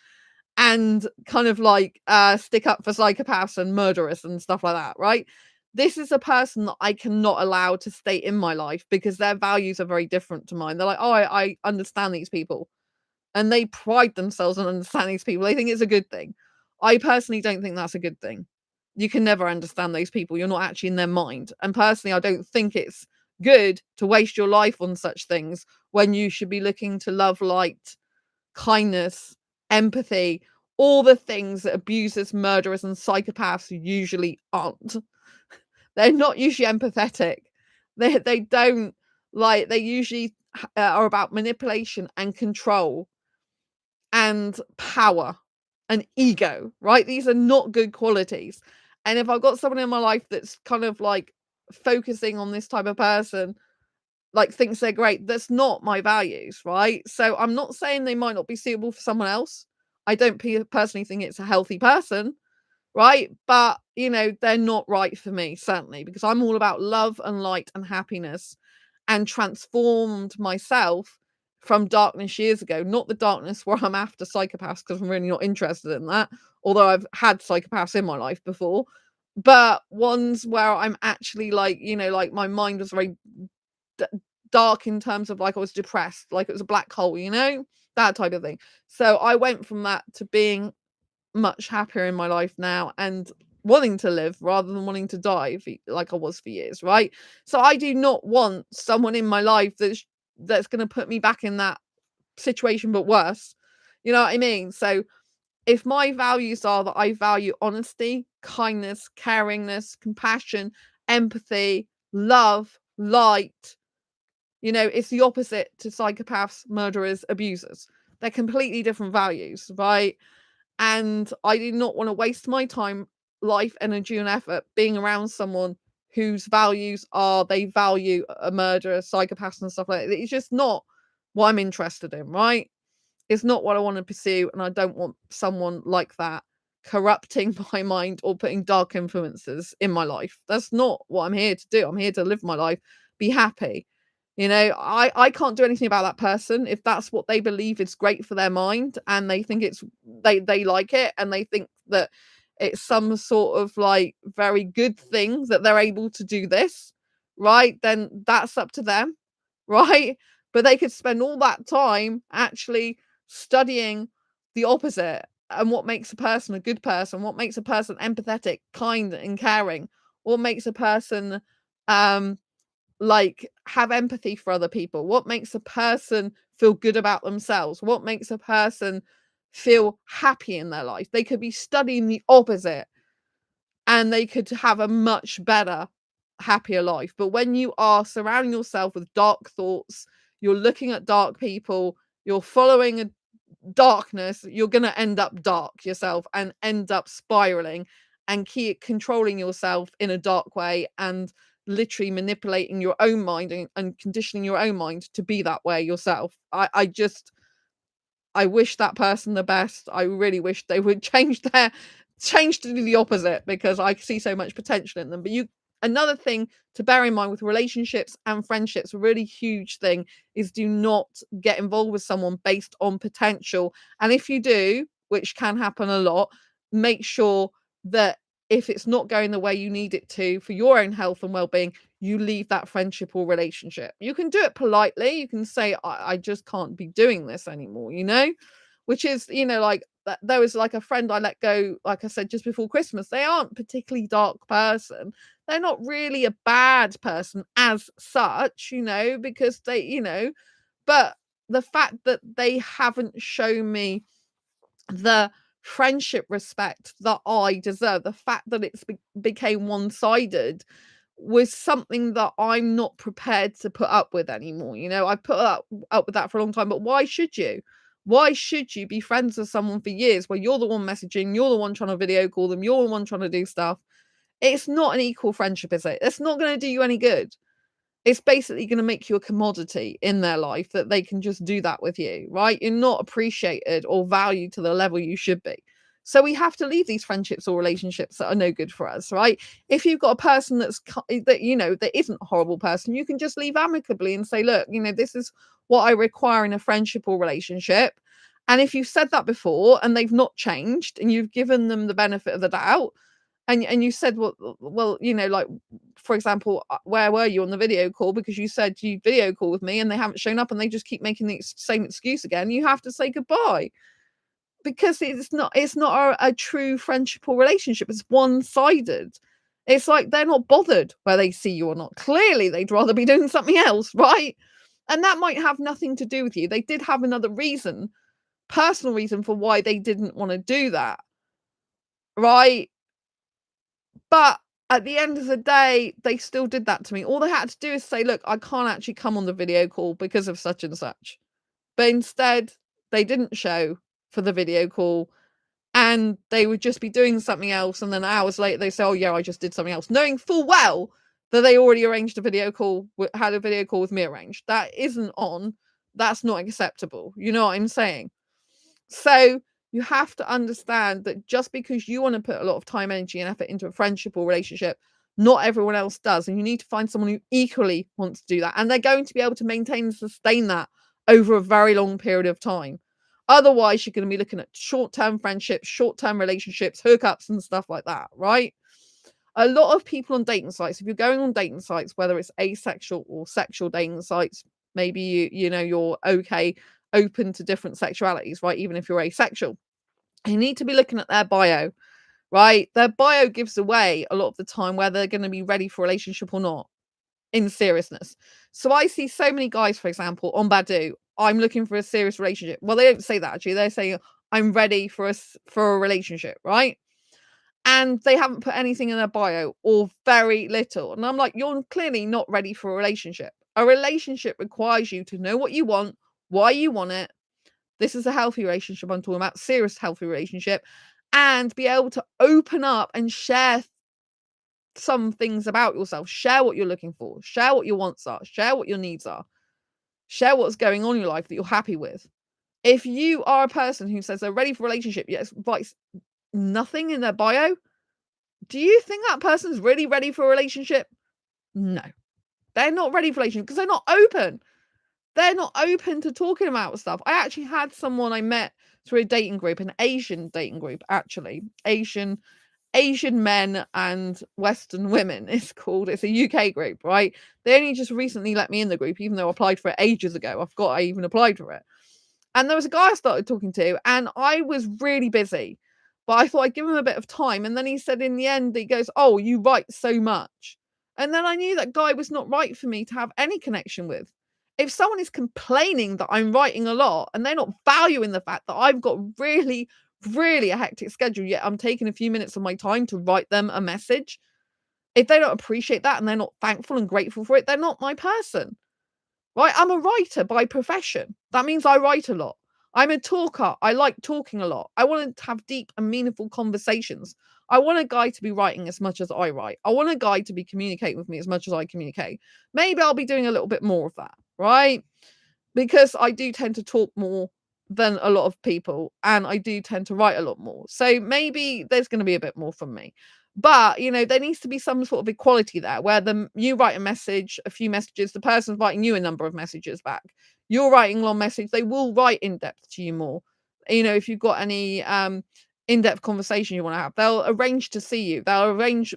kind of like stick up for psychopaths and murderers and stuff like that, right? This is a person that I cannot allow to stay in my life because their values are very different to mine. They're like, oh, I understand these people. And they pride themselves on understanding these people. They think it's a good thing. I personally don't think that's a good thing. You can never understand those people. You're not actually in their mind. And personally, I don't think it's good to waste your life on such things when you should be looking to love, light, kindness, empathy, all the things that abusers, murderers, and psychopaths usually aren't. They're not usually empathetic. They don't like. They usually are about manipulation and control and power and ego. Right? These are not good qualities. And if I've got someone in my life that's kind of like focusing on this type of person, like thinks they're great, that's not my values, right? So I'm not saying they might not be suitable for someone else. I don't personally think it's a healthy person, right? But they're not right for me, certainly, because I'm all about love and light and happiness, and transformed myself from darkness years ago, not the darkness where I'm after psychopaths, because I'm really not interested in that, although I've had psychopaths in my life before. but ones where I'm actually like, like my mind was very dark in terms of like I was depressed, like it was a black hole, that type of thing. So I went from that to being much happier in my life now and wanting to live rather than wanting to die like I was for years, right? So I do not want someone in my life that's going to put me back in that situation, but worse. You know what I mean? So if my values are that I value honesty, kindness, caringness, compassion, empathy, love, light, it's the opposite to psychopaths, murderers, abusers. They're completely different values, right? And I did not want to waste my time, life, energy, and effort being around someone whose values are they value a murderer, psychopaths, and stuff like that. It's just not what I'm interested in, right? It's not what I want to pursue, and I don't want someone like that corrupting my mind or putting dark influences in my life. That's not what I'm here to do. I'm here to live my life, be happy. I can't do anything about that person. If that's what they believe is great for their mind and they think they like it and they think that it's some sort of like very good thing that they're able to do this, right? Then that's up to them, right? But they could spend all that time actually studying the opposite and what makes a person a good person, what makes a person empathetic, kind, and caring, what makes a person like have empathy for other people, what makes a person feel good about themselves, what makes a person feel happy in their life. They could be studying the opposite and they could have a much better, happier life. But when you are surrounding yourself with dark thoughts, you're looking at dark people, you're following a darkness, you're going to end up dark yourself and end up spiraling and keep controlling yourself in a dark way and literally manipulating your own mind and conditioning your own mind to be that way yourself. I wish that person the best. I really wish they would change to do the opposite because I see so much potential in them. But another thing to bear in mind with relationships and friendships, a really huge thing is do not get involved with someone based on potential. And if you do, which can happen a lot, make sure that if it's not going the way you need it to for your own health and well-being, you leave that friendship or relationship. You can do it politely. You can say, I just can't be doing this anymore, which is, like there was like a friend I let go, like I said, just before Christmas. They aren't a particularly dark person. They're not really a bad person as such, because but the fact that they haven't shown me the friendship respect that I deserve, the fact that it's became one-sided was something that I'm not prepared to put up with anymore. I put up with that for a long time, but why should you? Why should you be friends with someone for years where you're the one messaging, you're the one trying to video call them, you're the one trying to do stuff? It's not an equal friendship, is it? It's not going to do you any good. It's basically going to make you a commodity in their life that they can just do that with you, right? You're not appreciated or valued to the level you should be. So we have to leave these friendships or relationships that are no good for us, right? If you've got a person that that isn't a horrible person, you can just leave amicably and say, look, this is what I require in a friendship or relationship. And if you've said that before and they've not changed and you've given them the benefit of the doubt, and you said, well, like, for example, where were you on the video call? Because you said you video call with me and they haven't shown up and they just keep making the same excuse again. You have to say goodbye because it's not a true friendship or relationship. It's one-sided. It's like they're not bothered whether they see you or not. Clearly, they'd rather be doing something else, right? And that might have nothing to do with you. They did have another reason, personal reason for why they didn't want to do that, right? But at the end of the day, they still did that to me. All they had to do is say, look, I can't actually come on the video call because of such and such. But instead, they didn't show for the video call and they would just be doing something else. And then hours later, they say, oh, yeah, I just did something else, knowing full well that they already arranged a video call, had a video call with me arranged. That isn't on. That's not acceptable. You know what I'm saying? So you have to understand that just because you want to put a lot of time, energy, and effort into a friendship or relationship, not everyone else does. And you need to find someone who equally wants to do that. And they're going to be able to maintain and sustain that over a very long period of time. Otherwise, you're going to be looking at short-term friendships, short-term relationships, hookups, and stuff like that, right? A lot of people on dating sites, if you're going on dating sites, whether it's asexual or sexual dating sites, maybe you're okay, open to different sexualities, right? Even if you're asexual, you need to be looking at their bio, right? Their bio gives away a lot of the time whether they're going to be ready for a relationship or not, in seriousness. So I see so many guys, for example, on Badoo, I'm looking for a serious relationship. Well, they don't say that actually. They're saying I'm ready for a relationship, right? And they haven't put anything in their bio or very little. And I'm like, you're clearly not ready for a relationship. A relationship requires you to know what you want, why you want it. This is a healthy relationship I'm talking about, serious healthy relationship, and be able to open up and share some things about yourself. Share what you're looking for, share what your wants are, share what your needs are, share what's going on in your life that you're happy with. If you are a person who says they're ready for a relationship, yet writes nothing in their bio, do you think that person's really ready for a relationship? No, they're not ready for a relationship because they're not open. They're not open to talking about stuff. I actually had someone I met through a dating group, an Asian dating group, actually. Asian men and Western women, it's called. It's a UK group, right? They only just recently let me in the group, even though I applied for it ages ago. I forgot I even applied for it. And there was a guy I started talking to, and I was really busy, but I thought I'd give him a bit of time. And then he said in the end, he goes, "Oh, you write so much." And then I knew that guy was not right for me to have any connection with. If someone is complaining that I'm writing a lot and they're not valuing the fact that I've got really, really a hectic schedule, yet I'm taking a few minutes of my time to write them a message, if they don't appreciate that and they're not thankful and grateful for it, they're not my person. Right? I'm a writer by profession. That means I write a lot. I'm a talker. I like talking a lot. I want to have deep and meaningful conversations. I want a guy to be writing as much as I write. I want a guy to be communicating with me as much as I communicate. Maybe I'll be doing a little bit more of that, right? Because I do tend to talk more than a lot of people and I do tend to write a lot more. So maybe there's going to be a bit more from me. But, there needs to be some sort of equality there where you write a message, a few messages, the person's writing you a number of messages back. You're writing long message, they will write in depth to you more. If you've got any in-depth conversation you want to have, they'll arrange to see you. They'll arrange,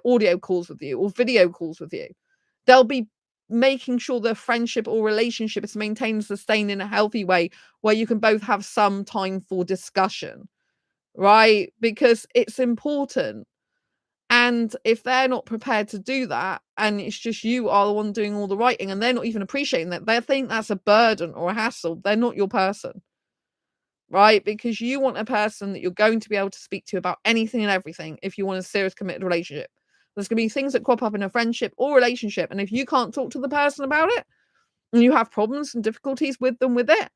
audio calls with you or video calls with you. They'll be making sure the friendship or relationship is maintained and sustained in a healthy way where you can both have some time for discussion, right? Because it's important. And if they're not prepared to do that, and it's just you are the one doing all the writing, and they're not even appreciating that, they think that's a burden or a hassle, they're not your person, right? Because you want a person that you're going to be able to speak to about anything and everything if you want a serious committed relationship. There's going to be things that crop up in a friendship or relationship, and if you can't talk to the person about it, and you have problems and difficulties with them with it,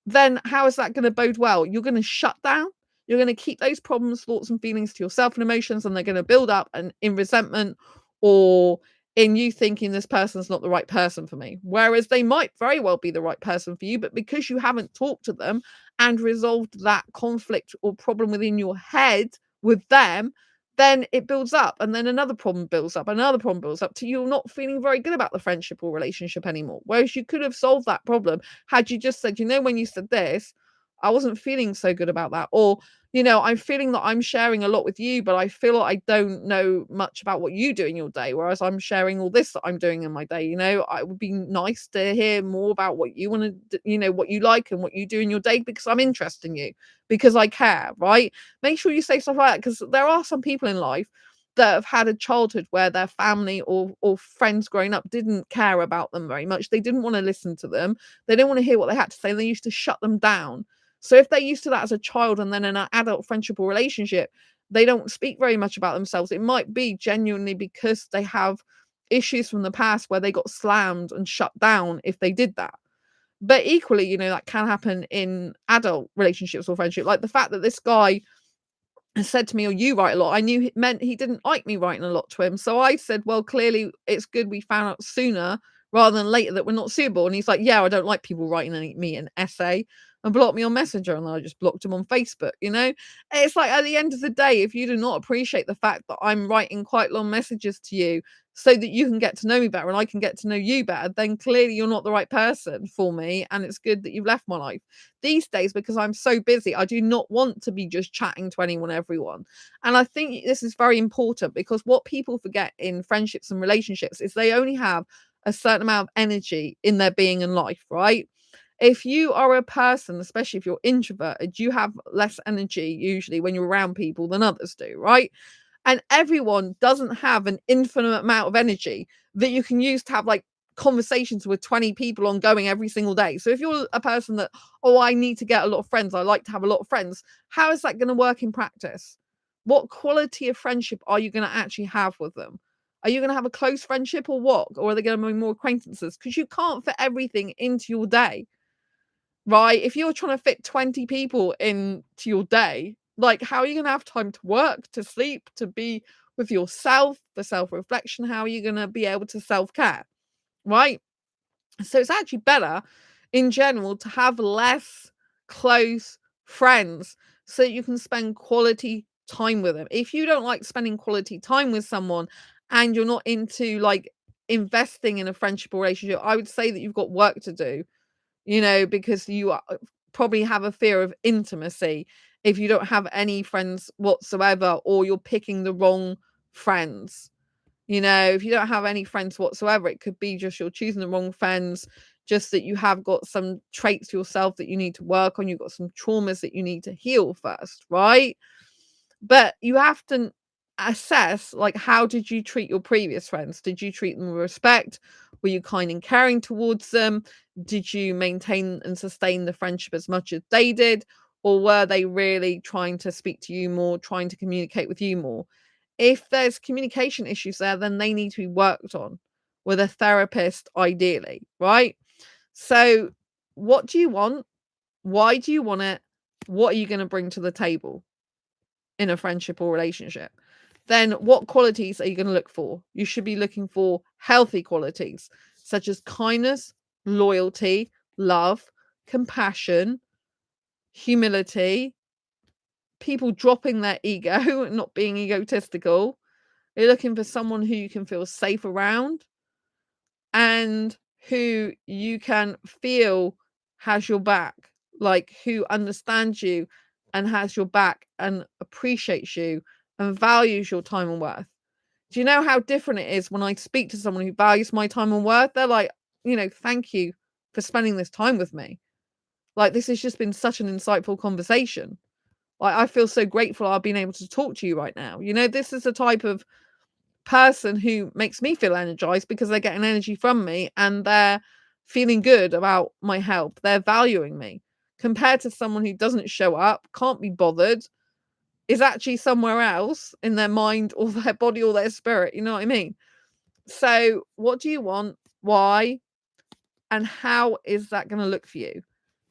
then how is that going to bode well? You're going to shut down. You're going to keep those problems, thoughts, and feelings to yourself and emotions, and they're going to build up and in resentment or in you thinking this person's not the right person for me. Whereas they might very well be the right person for you, but because you haven't talked to them and resolved that conflict or problem within your head with them, then it builds up, and then another problem builds up, another problem builds up till you're not feeling very good about the friendship or relationship anymore. Whereas you could have solved that problem had you just said, when you said this, I wasn't feeling so good about that. Or, I'm feeling that I'm sharing a lot with you, but I feel like I don't know much about what you do in your day, whereas I'm sharing all this that I'm doing in my day. It would be nice to hear more about what you want to, what you like and what you do in your day, because I'm interested in you, because I care, right? Make sure you say stuff like that, because there are some people in life that have had a childhood where their family or friends growing up didn't care about them very much. They didn't want to listen to them. They didn't want to hear what they had to say. They used to shut them down. So if they're used to that as a child and then in an adult friendship or relationship, they don't speak very much about themselves. It might be genuinely because they have issues from the past where they got slammed and shut down if they did that. But equally, that can happen in adult relationships or friendship. Like the fact that this guy said to me, "Oh, you write a lot," I knew it meant he didn't like me writing a lot to him. So I said, "Well, clearly it's good we found out sooner rather than later that we're not suitable." And he's like, "Yeah, I don't like people writing me an essay," and blocked me on Messenger, and then I just blocked him on Facebook. It's like, at the end of the day, if you do not appreciate the fact that I'm writing quite long messages to you, so that you can get to know me better and I can get to know you better, then clearly you're not the right person for me. And it's good that you've left my life. These days, because I'm so busy, I do not want to be just chatting to anyone, everyone. And I think this is very important, because what people forget in friendships and relationships is they only have a certain amount of energy in their being and life, right? If you are a person, especially if you're introverted, you have less energy usually when you're around people than others do, right? And everyone doesn't have an infinite amount of energy that you can use to have like conversations with 20 people ongoing every single day. So if you're a person that, oh, I need to get a lot of friends, I like to have a lot of friends, how is that going to work in practice? What quality of friendship are you going to actually have with them? Are you going to have a close friendship or what? Or are they going to be more acquaintances? Because you can't fit everything into your day, right? If you're trying to fit 20 people into your day, like, how are you going to have time to work, to sleep, to be with yourself, for self-reflection? How are you going to be able to self-care, right? So it's actually better in general to have less close friends so that you can spend quality time with them. If you don't like spending quality time with someone and you're not into like investing in a friendship or relationship, I would say that you've got work to do, because you probably have a fear of intimacy if you don't have any friends whatsoever, or you're picking the wrong friends. If you don't have any friends whatsoever, it could be just you're choosing the wrong friends, just that you have got some traits yourself that you need to work on. You've got some traumas that you need to heal first, right? But you have to assess, like, how did you treat your previous friends? Did you treat them with respect? Were you kind and caring towards them? Did you maintain and sustain the friendship as much as they did? Or were they really trying to speak to you more, trying to communicate with you more? If there's communication issues there, then they need to be worked on with a therapist, ideally, right? So, what do you want? Why do you want it? What are you going to bring to the table in a friendship or relationship? Then what qualities are you going to look for? You should be looking for healthy qualities such as kindness, loyalty, love, compassion, humility, people dropping their ego and not being egotistical. You're looking for someone who you can feel safe around and who you can feel has your back, like who understands you and has your back and appreciates you and values your time and worth. Do you know how different it is when I speak to someone who values my time and worth? They're like, thank you for spending this time with me. Like, this has just been such an insightful conversation. Like, I feel so grateful I've been able to talk to you right now. This is the type of person who makes me feel energized, because they're getting energy from me and they're feeling good about my help. They're valuing me, compared to someone who doesn't show up, can't be bothered, is actually somewhere else in their mind or their body or their spirit. You know what I mean? So what do you want? Why? And how is that going to look for you?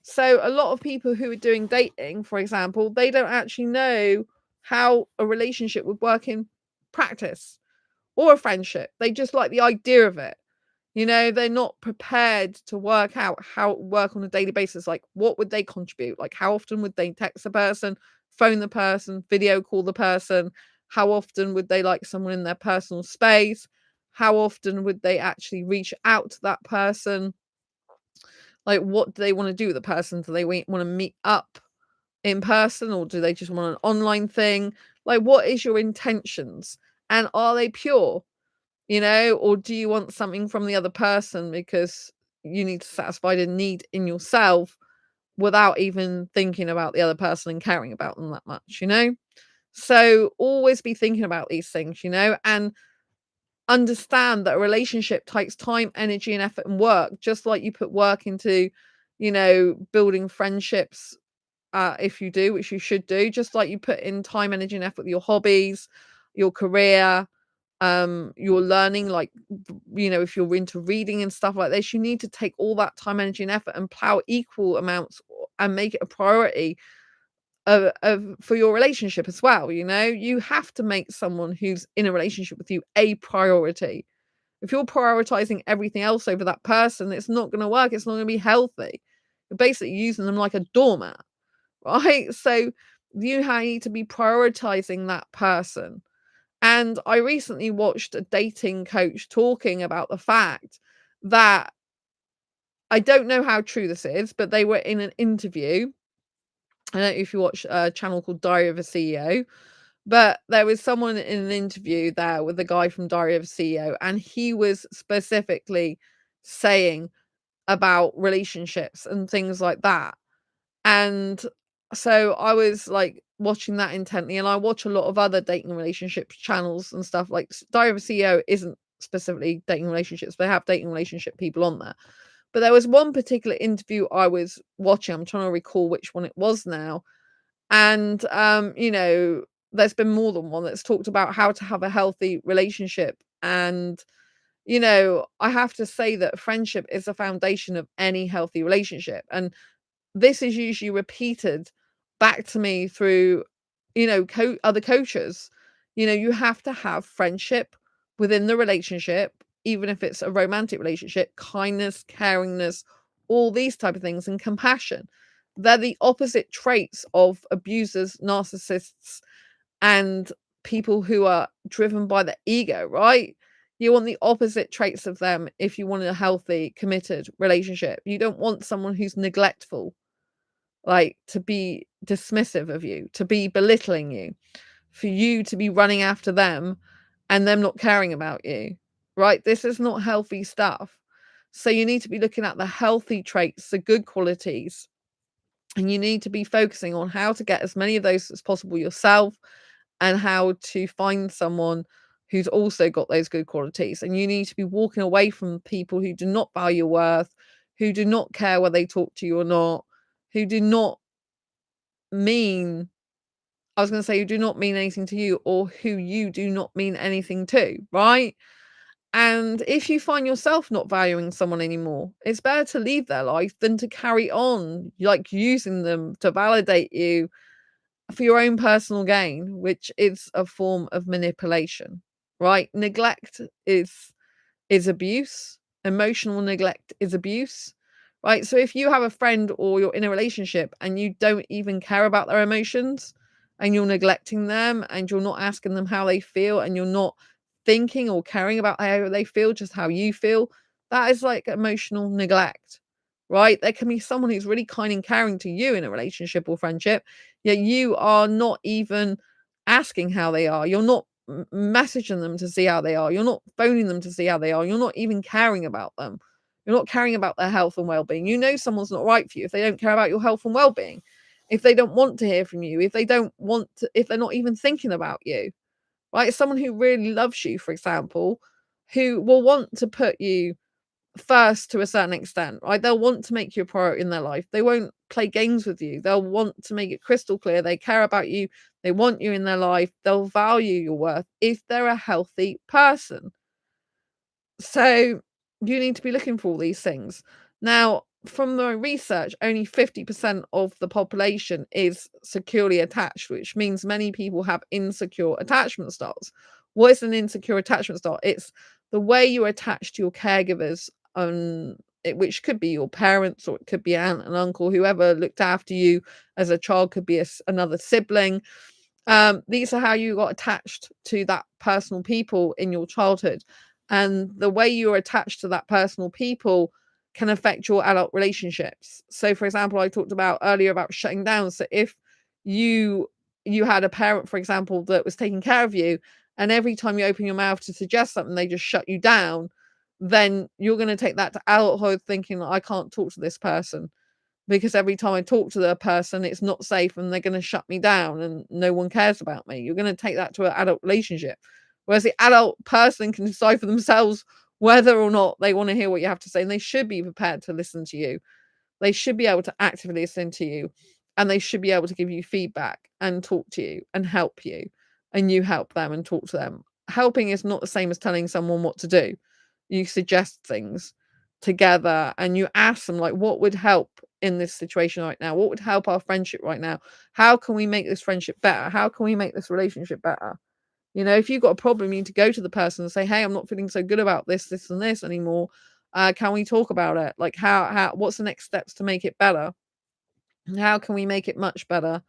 So a lot of people who are doing dating, for example, they don't actually know how a relationship would work in practice, or a friendship. They just like the idea of it. They're not prepared to work out how it would work on a daily basis. Like, what would they contribute? Like, how often would they text the person, phone the person, video call the person? How often would they like someone in their personal space? How often would they actually reach out to that person? Like, what do they want to do with the person? Do they want to meet up in person, or do they just want an online thing? Like, what is your intentions? And are they pure? Or do you want something from the other person because you need to satisfy the need in yourself without even thinking about the other person and caring about them that much? So always be thinking about these things, and understand that a relationship takes time, energy, and effort and work, just like you put work into, building friendships. If you do, which you should do, just like you put in time, energy, and effort with your hobbies, your career, your learning, like, if you're into reading and stuff like this, you need to take all that time, energy, and effort and plow equal amounts and make it a priority for your relationship as well. You have to make someone who's in a relationship with you a priority. If you're prioritizing everything else over that person, it's not going to work. It's not going to be healthy. You're basically using them like a doormat, right? So you need to be prioritizing that person And I recently watched a dating coach talking about the fact that, I don't know how true this is, but they were in an interview. I don't know if you watch a channel called Diary of a CEO, but there was someone in an interview there with the guy from Diary of a CEO, and he was specifically saying about relationships and things like that. And so I was like watching that intently, and I watch a lot of other dating relationships channels and stuff. Like Diary of a CEO isn't specifically dating relationships, they have dating relationship people on there. But there was one particular interview I was watching, I'm trying to recall which one it was now. And there's been more than one that's talked about how to have a healthy relationship. And I have to say that friendship is the foundation of any healthy relationship. And this is usually repeated back to me through, other coaches. You have to have friendship within the relationship, even if it's a romantic relationship, kindness, caringness, all these type of things, and compassion. They're the opposite traits of abusers, narcissists, and people who are driven by the ego, right? You want the opposite traits of them if you want a healthy, committed relationship. You don't want someone who's neglectful, like to be dismissive of you, to be belittling you, for you to be running after them and them not caring about you, right? This is not healthy stuff. So you need to be looking at the healthy traits, the good qualities, and you need to be focusing on how to get as many of those as possible yourself, and how to find someone who's also got those good qualities. And you need to be walking away from people who do not value your worth, who do not care whether they talk to you or not, who do not mean, I was going to say, who do not mean anything to you, or who you do not mean anything to, right? And if you find yourself not valuing someone anymore, it's better to leave their life than to carry on, like using them to validate you for your own personal gain, which is a form of manipulation, right? Neglect is abuse. Emotional neglect is abuse, right? So if you have a friend or you're in a relationship and you don't even care about their emotions, and you're neglecting them, and you're not asking them how they feel, and you're not thinking or caring about how they feel, just how you feel, that is like emotional neglect, right? There can be someone who's really kind and caring to you in a relationship or friendship, yet you are not even asking how they are. You're not messaging them to see how they are. You're not phoning them to see how they are. You're not even caring about them. You're not caring about their health and well-being. You know someone's not right for you if they don't care about your health and well-being. If they don't want to hear from you, if they don't want to, if they're not even thinking about you, right? Someone who really loves you, for example, who will want to put you first to a certain extent, right? They'll want to make you a priority in their life. They won't play games with you. They'll want to make it crystal clear they care about you. They want you in their life. They'll value your worth if they're a healthy person. So you need to be looking for all these things. Now, from my research, only 50% of the population is securely attached, which means many people have insecure attachment styles. What is an insecure attachment style? It's the way you attach to your caregivers, which could be your parents, or it could be aunt and uncle, whoever looked after you as a child, could be another sibling. These are how you got attached to that personal people in your childhood. And the way you're attached to that personal people can affect your adult relationships. So, for example, I talked about earlier about shutting down. So if you had a parent, for example, that was taking care of you, and every time you open your mouth to suggest something, they just shut you down, then you're going to take that to adulthood thinking that I can't talk to this person, because every time I talk to the person, it's not safe and they're going to shut me down and no one cares about me. You're going to take that to an adult relationship. Whereas the adult person can decide for themselves whether or not they want to hear what you have to say. And they should be prepared to listen to you. They should be able to actively listen to you. And they should be able to give you feedback and talk to you and help you. And you help them and talk to them. Helping is not the same as telling someone what to do. You suggest things together and you ask them, like, what would help in this situation right now? What would help our friendship right now? How can we make this friendship better? How can we make this relationship better? If you've got a problem, you need to go to the person and say, hey, I'm not feeling so good about this and this anymore. Can we talk about it? Like, what's the next steps to make it better? And how can we make it much better?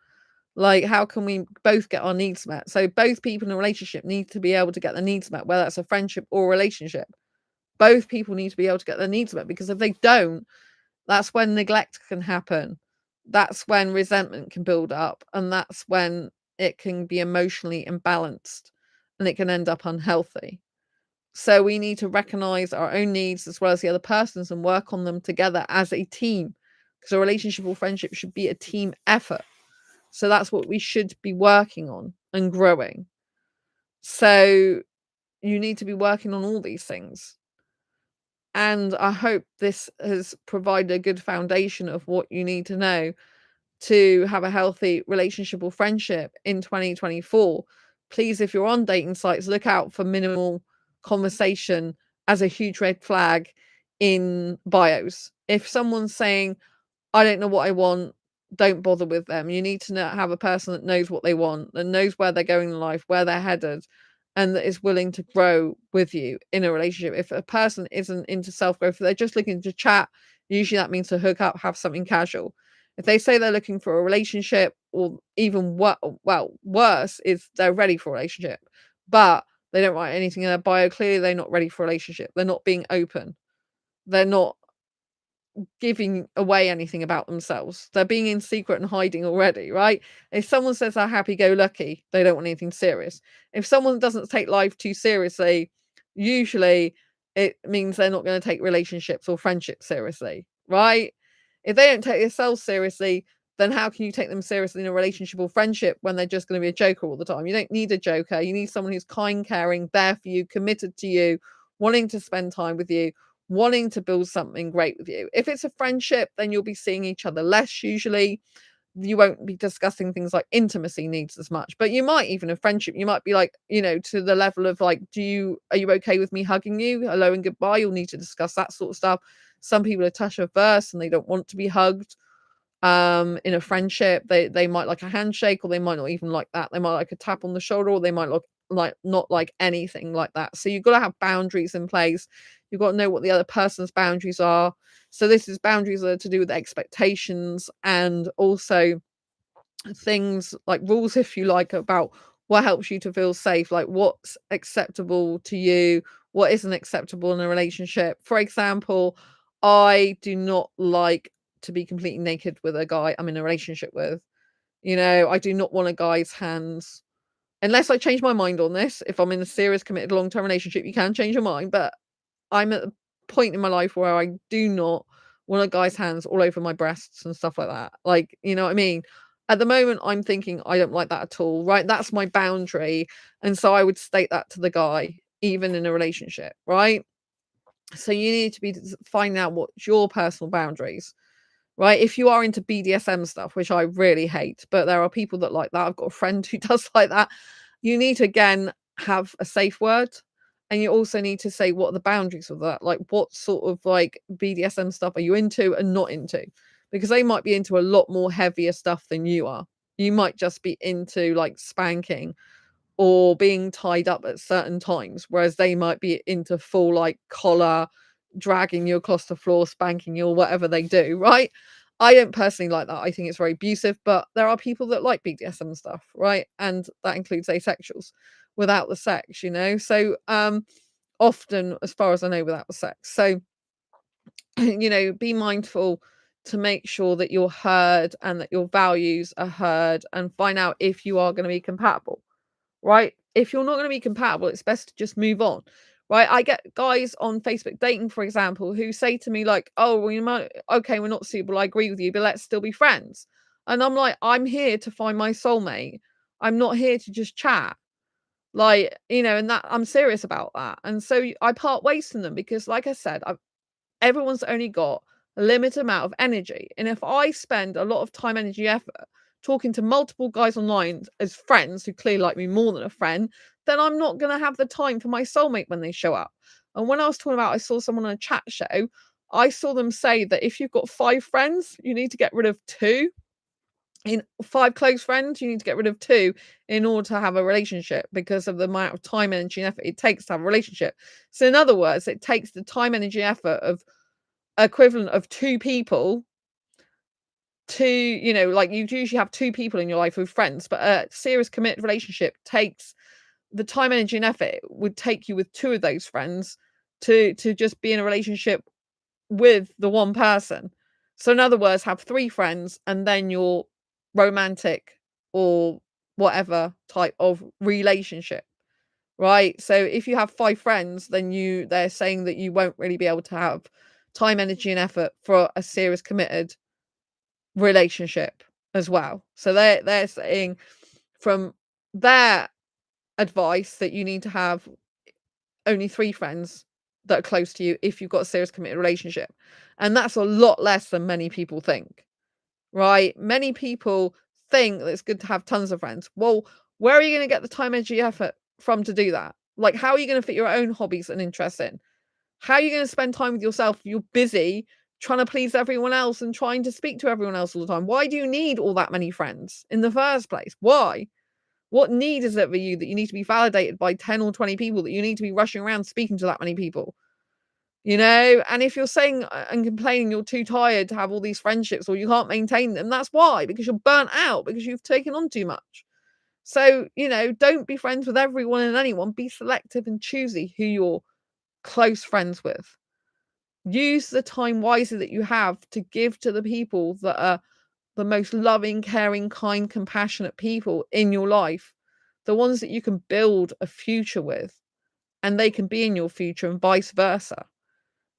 Like, how can we both get our needs met? So both people in a relationship need to be able to get their needs met, whether that's a friendship or a relationship. Both people need to be able to get their needs met, because if they don't, that's when neglect can happen. That's when resentment can build up, and that's when it can be emotionally imbalanced and it can end up unhealthy. So we need to recognize our own needs as well as the other person's and work on them together as a team, because a relationship or friendship should be a team effort. So that's what we should be working on and growing. So you need to be working on all these things. And I hope this has provided a good foundation of what you need to know to have a healthy relationship or friendship in 2024. Please, if you're on dating sites, look out for minimal conversation as a huge red flag in bios. If someone's saying, I don't know what I want, don't bother with them. You need to have a person that knows what they want, that knows where they're going in life, where they're headed, and that is willing to grow with you in a relationship. If a person isn't into self-growth, they're just looking to chat, usually that means to hook up, have something casual. If they say they're looking for a relationship, or even worse is they're ready for a relationship, but they don't write anything in their bio, clearly they're not ready for a relationship. They're not being open. They're not giving away anything about themselves. They're being in secret and hiding already, right? If someone says they're happy-go-lucky, they don't want anything serious. If someone doesn't take life too seriously, usually it means they're not going to take relationships or friendships seriously, right? If they don't take themselves seriously, then how can you take them seriously in a relationship or friendship when they're just going to be a joker all the time? You don't need a joker. You need someone who's kind, caring, there for you, committed to you, wanting to spend time with you, wanting to build something great with you. If it's a friendship, then you'll be seeing each other less usually. You won't be discussing things like intimacy needs as much, but you might, even a friendship, you might be like, to the level of like, are you okay with me hugging you? Hello and goodbye. You'll need to discuss that sort of stuff. Some people are touch averse and they don't want to be hugged. In a friendship, they might like a handshake, or they might not even like that. They might like a tap on the shoulder, or they might look like not like anything like that. So you've got to have boundaries in place. You've got to know what the other person's boundaries are. So this is boundaries that are to do with expectations, and also things like rules, if you like, about what helps you to feel safe, like what's acceptable to you, what isn't acceptable in a relationship. For example, I do not like to be completely naked with a guy I'm in a relationship with. I do not want a guy's hands unless I change my mind on this. If I'm in a serious, committed, long-term relationship, you can change your mind, but I'm at a point in my life where I do not want a guy's hands all over my breasts and stuff like that. Like, you know what I mean? At the moment, I'm thinking I don't like that at all, right? That's my boundary. And so I would state that to the guy, even in a relationship, right? So you need to be finding out what's your personal boundaries, right? If you are into BDSM stuff, which I really hate, but there are people that like that. I've got a friend who does like that. You need to, again, have a safe word. And you also need to say what are the boundaries of that. Like, what sort of like BDSM stuff are you into and not into? Because they might be into a lot more heavier stuff than you are. You might just be into like spanking or being tied up at certain times, whereas they might be into full like collar, dragging you across the floor, spanking you, or whatever they do, right? I don't personally like that. I think it's very abusive, but there are people that like BDSM stuff, right? And that includes asexuals without the sex, So often, as far as I know, without the sex. So, be mindful to make sure that you're heard and that your values are heard, and find out if you are going to be compatible, right? If you're not going to be compatible, it's best to just move on, right? I get guys on Facebook dating, for example, who say to me like, "Oh, well, okay, we're not suitable. I agree with you, but let's still be friends." And I'm like, I'm here to find my soulmate. I'm not here to just chat. Like, and that I'm serious about that. And so I part ways from them because, like I said, everyone's only got a limited amount of energy. And if I spend a lot of time, energy, effort talking to multiple guys online as friends who clearly like me more than a friend, then I'm not going to have the time for my soulmate when they show up. And when I was talking about, I saw someone on a chat show, I saw them say that if you've got 5 friends, you need to get rid of 2. In 5 close friends, you need to get rid of 2 in order to have a relationship, because of the amount of time, energy, and effort it takes to have a relationship. So in other words, it takes the time, energy, effort of equivalent of 2 people like you usually have two people in your life with friends, but a serious committed relationship takes the time, energy, and effort it would take you with two of those friends to just be in a relationship with the one person. So in other words, have three friends and then your romantic or whatever type of relationship, right? So if you have five friends, then they're saying that you won't really be able to have time, energy, and effort for a serious committed relationship as well. So they're saying from their advice that you need to have only three friends that are close to you if you've got a serious committed relationship. And that's a lot less than many people think, right? Many people think that it's good to have tons of friends. Well, where are you going to get the time, energy, effort from to do that? Like, how are you going to fit your own hobbies and interests in? How are you going to spend time with yourself if you're busy trying to please everyone else and trying to speak to everyone else all the time? Why do you need all that many friends in the first place? Why? What need is it for you that you need to be validated by 10 or 20 people, that you need to be rushing around speaking to that many people? And if you're saying and complaining you're too tired to have all these friendships or you can't maintain them, that's why, because you're burnt out, because you've taken on too much. So, don't be friends with everyone and anyone. Be selective and choosy who you're close friends with. Use the time wisely that you have to give to the people that are the most loving, caring, kind, compassionate people in your life, the ones that you can build a future with, and they can be in your future and vice versa.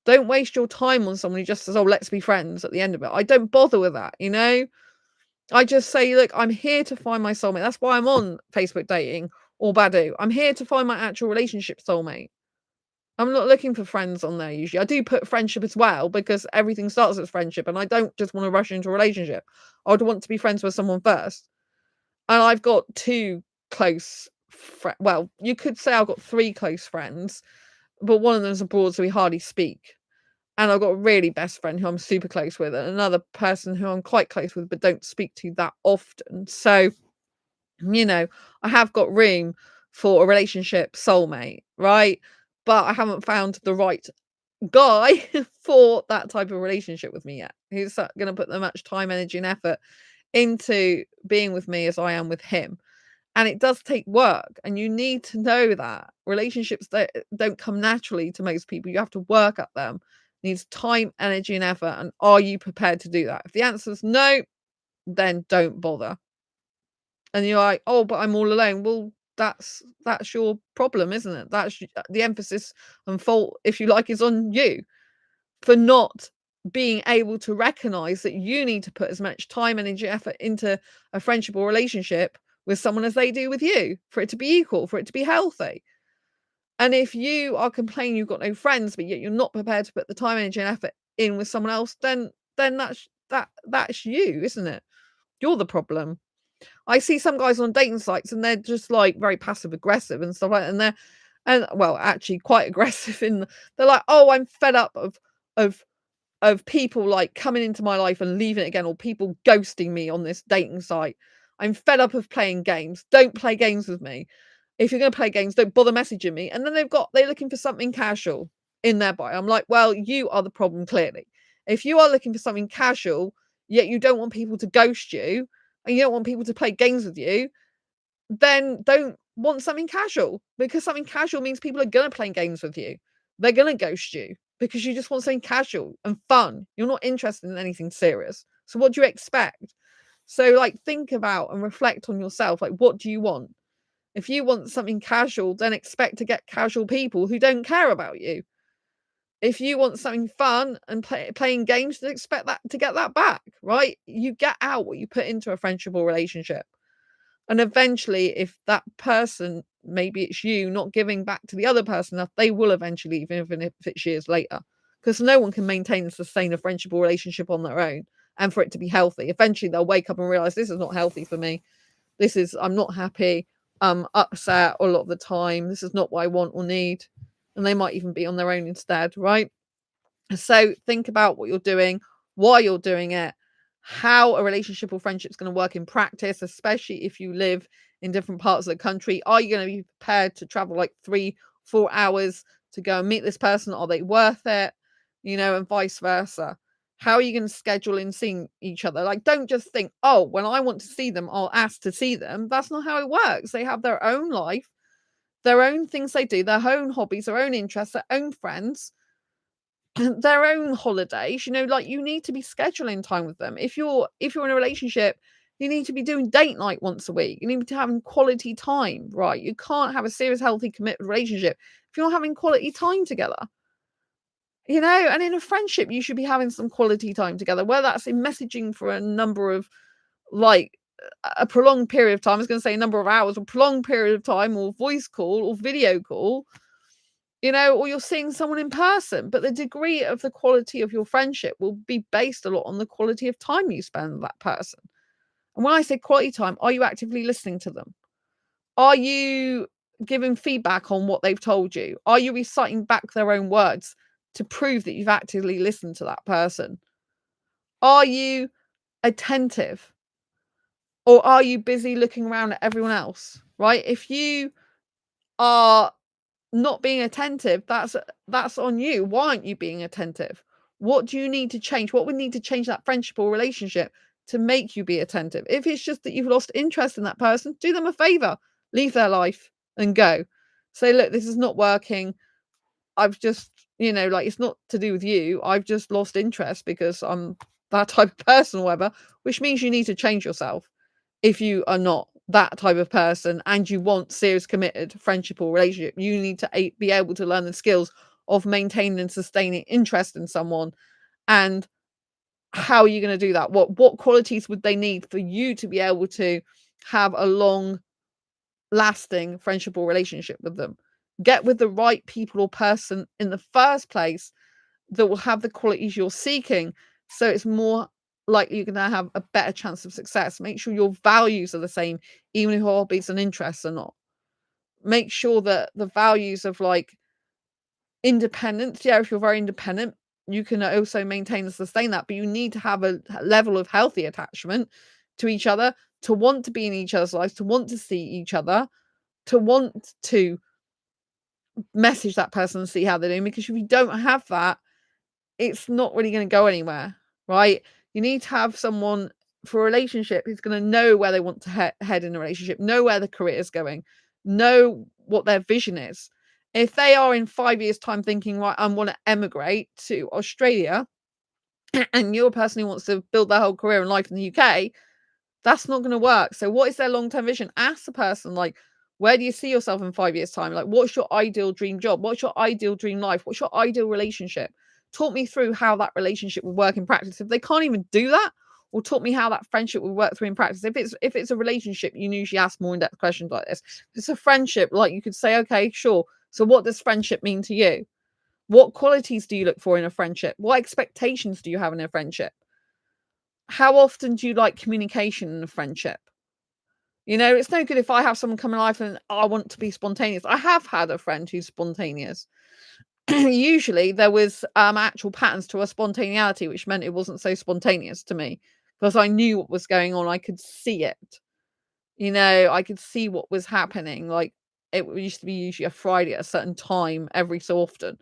Don't waste your time on someone who just says, oh, let's be friends at the end of it. I don't bother with that, I just say, look, I'm here to find my soulmate. That's why I'm on Facebook dating or Badoo. I'm here to find my actual relationship soulmate. I'm not looking for friends on there usually. I do put friendship as well because everything starts as friendship and I don't just want to rush into a relationship. I would want to be friends with someone first. And I've got two close friends. Well, you could say I've got three close friends, but one of them's abroad, so we hardly speak. And I've got a really best friend who I'm super close with, and another person who I'm quite close with, but don't speak to that often. So, I have got room for a relationship soulmate, right? But I haven't found the right guy for that type of relationship with me yet, who's going to put that much time, energy, and effort into being with me as I am with him. And it does take work, and you need to know that relationships that don't come naturally to most people. You have to work at them. It needs time, energy, and effort. And are you prepared to do that? If the answer is no, then don't bother. And you're like, oh, but I'm all alone. Well, that's your problem, isn't it? That's the emphasis and fault, if you like, is on you for not being able to recognize that you need to put as much time, energy, effort into a friendship or relationship with someone as they do with you, for it to be equal, for it to be healthy. And if you are complaining you've got no friends, but yet you're not prepared to put the time, energy, and effort in with someone else, then that's you, isn't it? You're the problem. I see some guys on dating sites and they're just like very passive aggressive and stuff like that. And well, actually quite aggressive they're like, oh, I'm fed up of people like coming into my life and leaving it again, or people ghosting me on this dating site. I'm fed up of playing games. Don't play games with me. If you're going to play games, don't bother messaging me. And then they're looking for something casual in their bio. I'm like, well, you are the problem, clearly. If you are looking for something casual, yet you don't want people to ghost you and you don't want people to play games with you, then don't want something casual, because something casual means people are going to play games with you. They're going to ghost you because you just want something casual and fun. You're not interested in anything serious. So what do you expect? So like think about and reflect on yourself. Like, what do you want? If you want something casual, then expect to get casual people who don't care about you. If you want something fun and playing games, then expect that to get that back, right? You get out what you put into a friendship or relationship. And eventually, if that person, maybe it's you, not giving back to the other person enough, they will eventually leave, even if it's years later. Because no one can maintain and sustain a friendship or relationship on their own and for it to be healthy. Eventually, they'll wake up and realize this is not healthy for me. I'm not happy. I'm upset a lot of the time. This is not what I want or need. And they might even be on their own instead, right? So think about what you're doing, why you're doing it, how a relationship or friendship is going to work in practice, especially if you live in different parts of the country. Are you going to be prepared to travel like 3-4 hours to go and meet this person? Are they worth it? And vice versa. How are you going to schedule in seeing each other? Like, don't just think, oh, when I want to see them, I'll ask to see them. That's not how it works. They have their own life, their own things they do, their own hobbies, their own interests, their own friends, their own holidays. Like, you need to be scheduling time with them. If you're in a relationship, you need to be doing date night once a week. You need to be having quality time, right? You can't have a serious, healthy, committed relationship if you're not having quality time together. And in a friendship, you should be having some quality time together, whether that's in messaging for a number of, like, a prolonged period of time. I was going to say a number of hours, or prolonged period of time, or voice call, or video call, or you're seeing someone in person. But the degree of the quality of your friendship will be based a lot on the quality of time you spend with that person. And when I say quality time, are you actively listening to them? Are you giving feedback on what they've told you? Are you reciting back their own words to prove that you've actively listened to that person? Are you attentive? Or are you busy looking around at everyone else, right? If you are not being attentive, that's on you. Why aren't you being attentive? What do you need to change? What would need to change that friendship or relationship to make you be attentive? If it's just that you've lost interest in that person, do them a favor, leave their life and go. Say, look, this is not working. I've just, it's not to do with you. I've just lost interest because I'm that type of person or whatever, which means you need to change yourself. If you are not that type of person and you want serious, committed friendship or relationship, you need to be able to learn the skills of maintaining and sustaining interest in someone. And how are you going to do that? What qualities would they need for you to be able to have a long lasting friendship or relationship with them? Get with the right people or person in the first place that will have the qualities you're seeking, so it's more likely you're going to have a better chance of success. Make sure your values are the same, even if your hobbies and interests are not. Make sure that the values of, like, independence, if you're very independent, you can also maintain and sustain that, but you need to have a level of healthy attachment to each other, to want to be in each other's lives, to want to see each other, to want to message that person and see how they're doing. Because if you don't have that, it's not really going to go anywhere, right? You need to have someone for a relationship who's going to know where they want to head in a relationship, know where the career is going, know what their vision is. If they are in 5 years' time thinking, right, I want to emigrate to Australia, and you're a person who wants to build their whole career and life in the UK, that's not going to work. So what is their long-term vision? Ask the person, like, where do you see yourself in 5 years' time? Like, what's your ideal dream job? What's your ideal dream life? What's your ideal relationship? Talk me through how that relationship would work in practice. If they can't even do that, or talk me how that friendship would work through in practice. If it's a relationship, you usually ask more in-depth questions like this. If it's a friendship, like, you could say, okay, sure. So what does friendship mean to you? What qualities do you look for in a friendship? What expectations do you have in a friendship? How often do you like communication in a friendship? It's no good if I have someone come in life and I want to be spontaneous. I have had a friend who's spontaneous. Usually there was actual patterns to her spontaneity, which meant it wasn't so spontaneous to me because I knew what was going on. I could see it. I could see what was happening. Like, it used to be usually a Friday at a certain time every so often.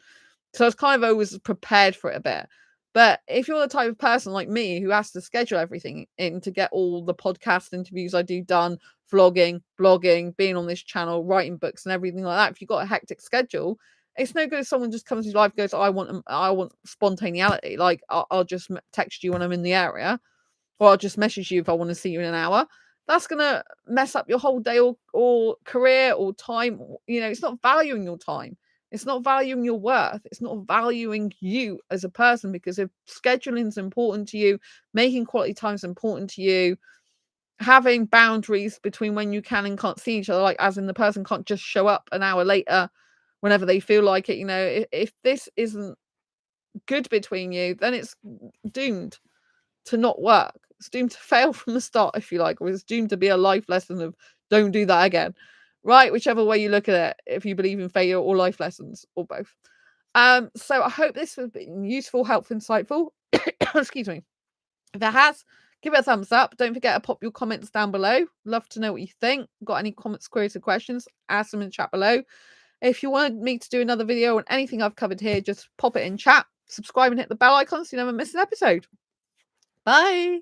So I was kind of always prepared for it a bit. But if you're the type of person like me who has to schedule everything in to get all the podcast interviews I do done, vlogging, blogging, being on this channel, writing books and everything like that, if you've got a hectic schedule, it's no good if someone just comes into life and goes, I want spontaneity. Like, I'll just text you when I'm in the area, or I'll just message you if I want to see you in an hour. That's going to mess up your whole day or career or time. It's not valuing your time. It's not valuing your worth. It's not valuing you as a person, because if scheduling is important to you, making quality time is important to you, having boundaries between when you can and can't see each other, like as in the person can't just show up an hour later whenever they feel like it, if this isn't good between you, then it's doomed to not work. It's doomed to fail from the start, if you like, or it's doomed to be a life lesson of don't do that again. Right, whichever way you look at it, if you believe in failure or life lessons, or both. So I hope this has been useful, helpful, insightful. Excuse me. If it has, give it a thumbs up. Don't forget to pop your comments down below. Love to know what you think. Got any comments, queries, or questions? Ask them in the chat below. If you want me to do another video on anything I've covered here, just pop it in chat subscribe and hit the bell icon so you never miss an episode. Bye.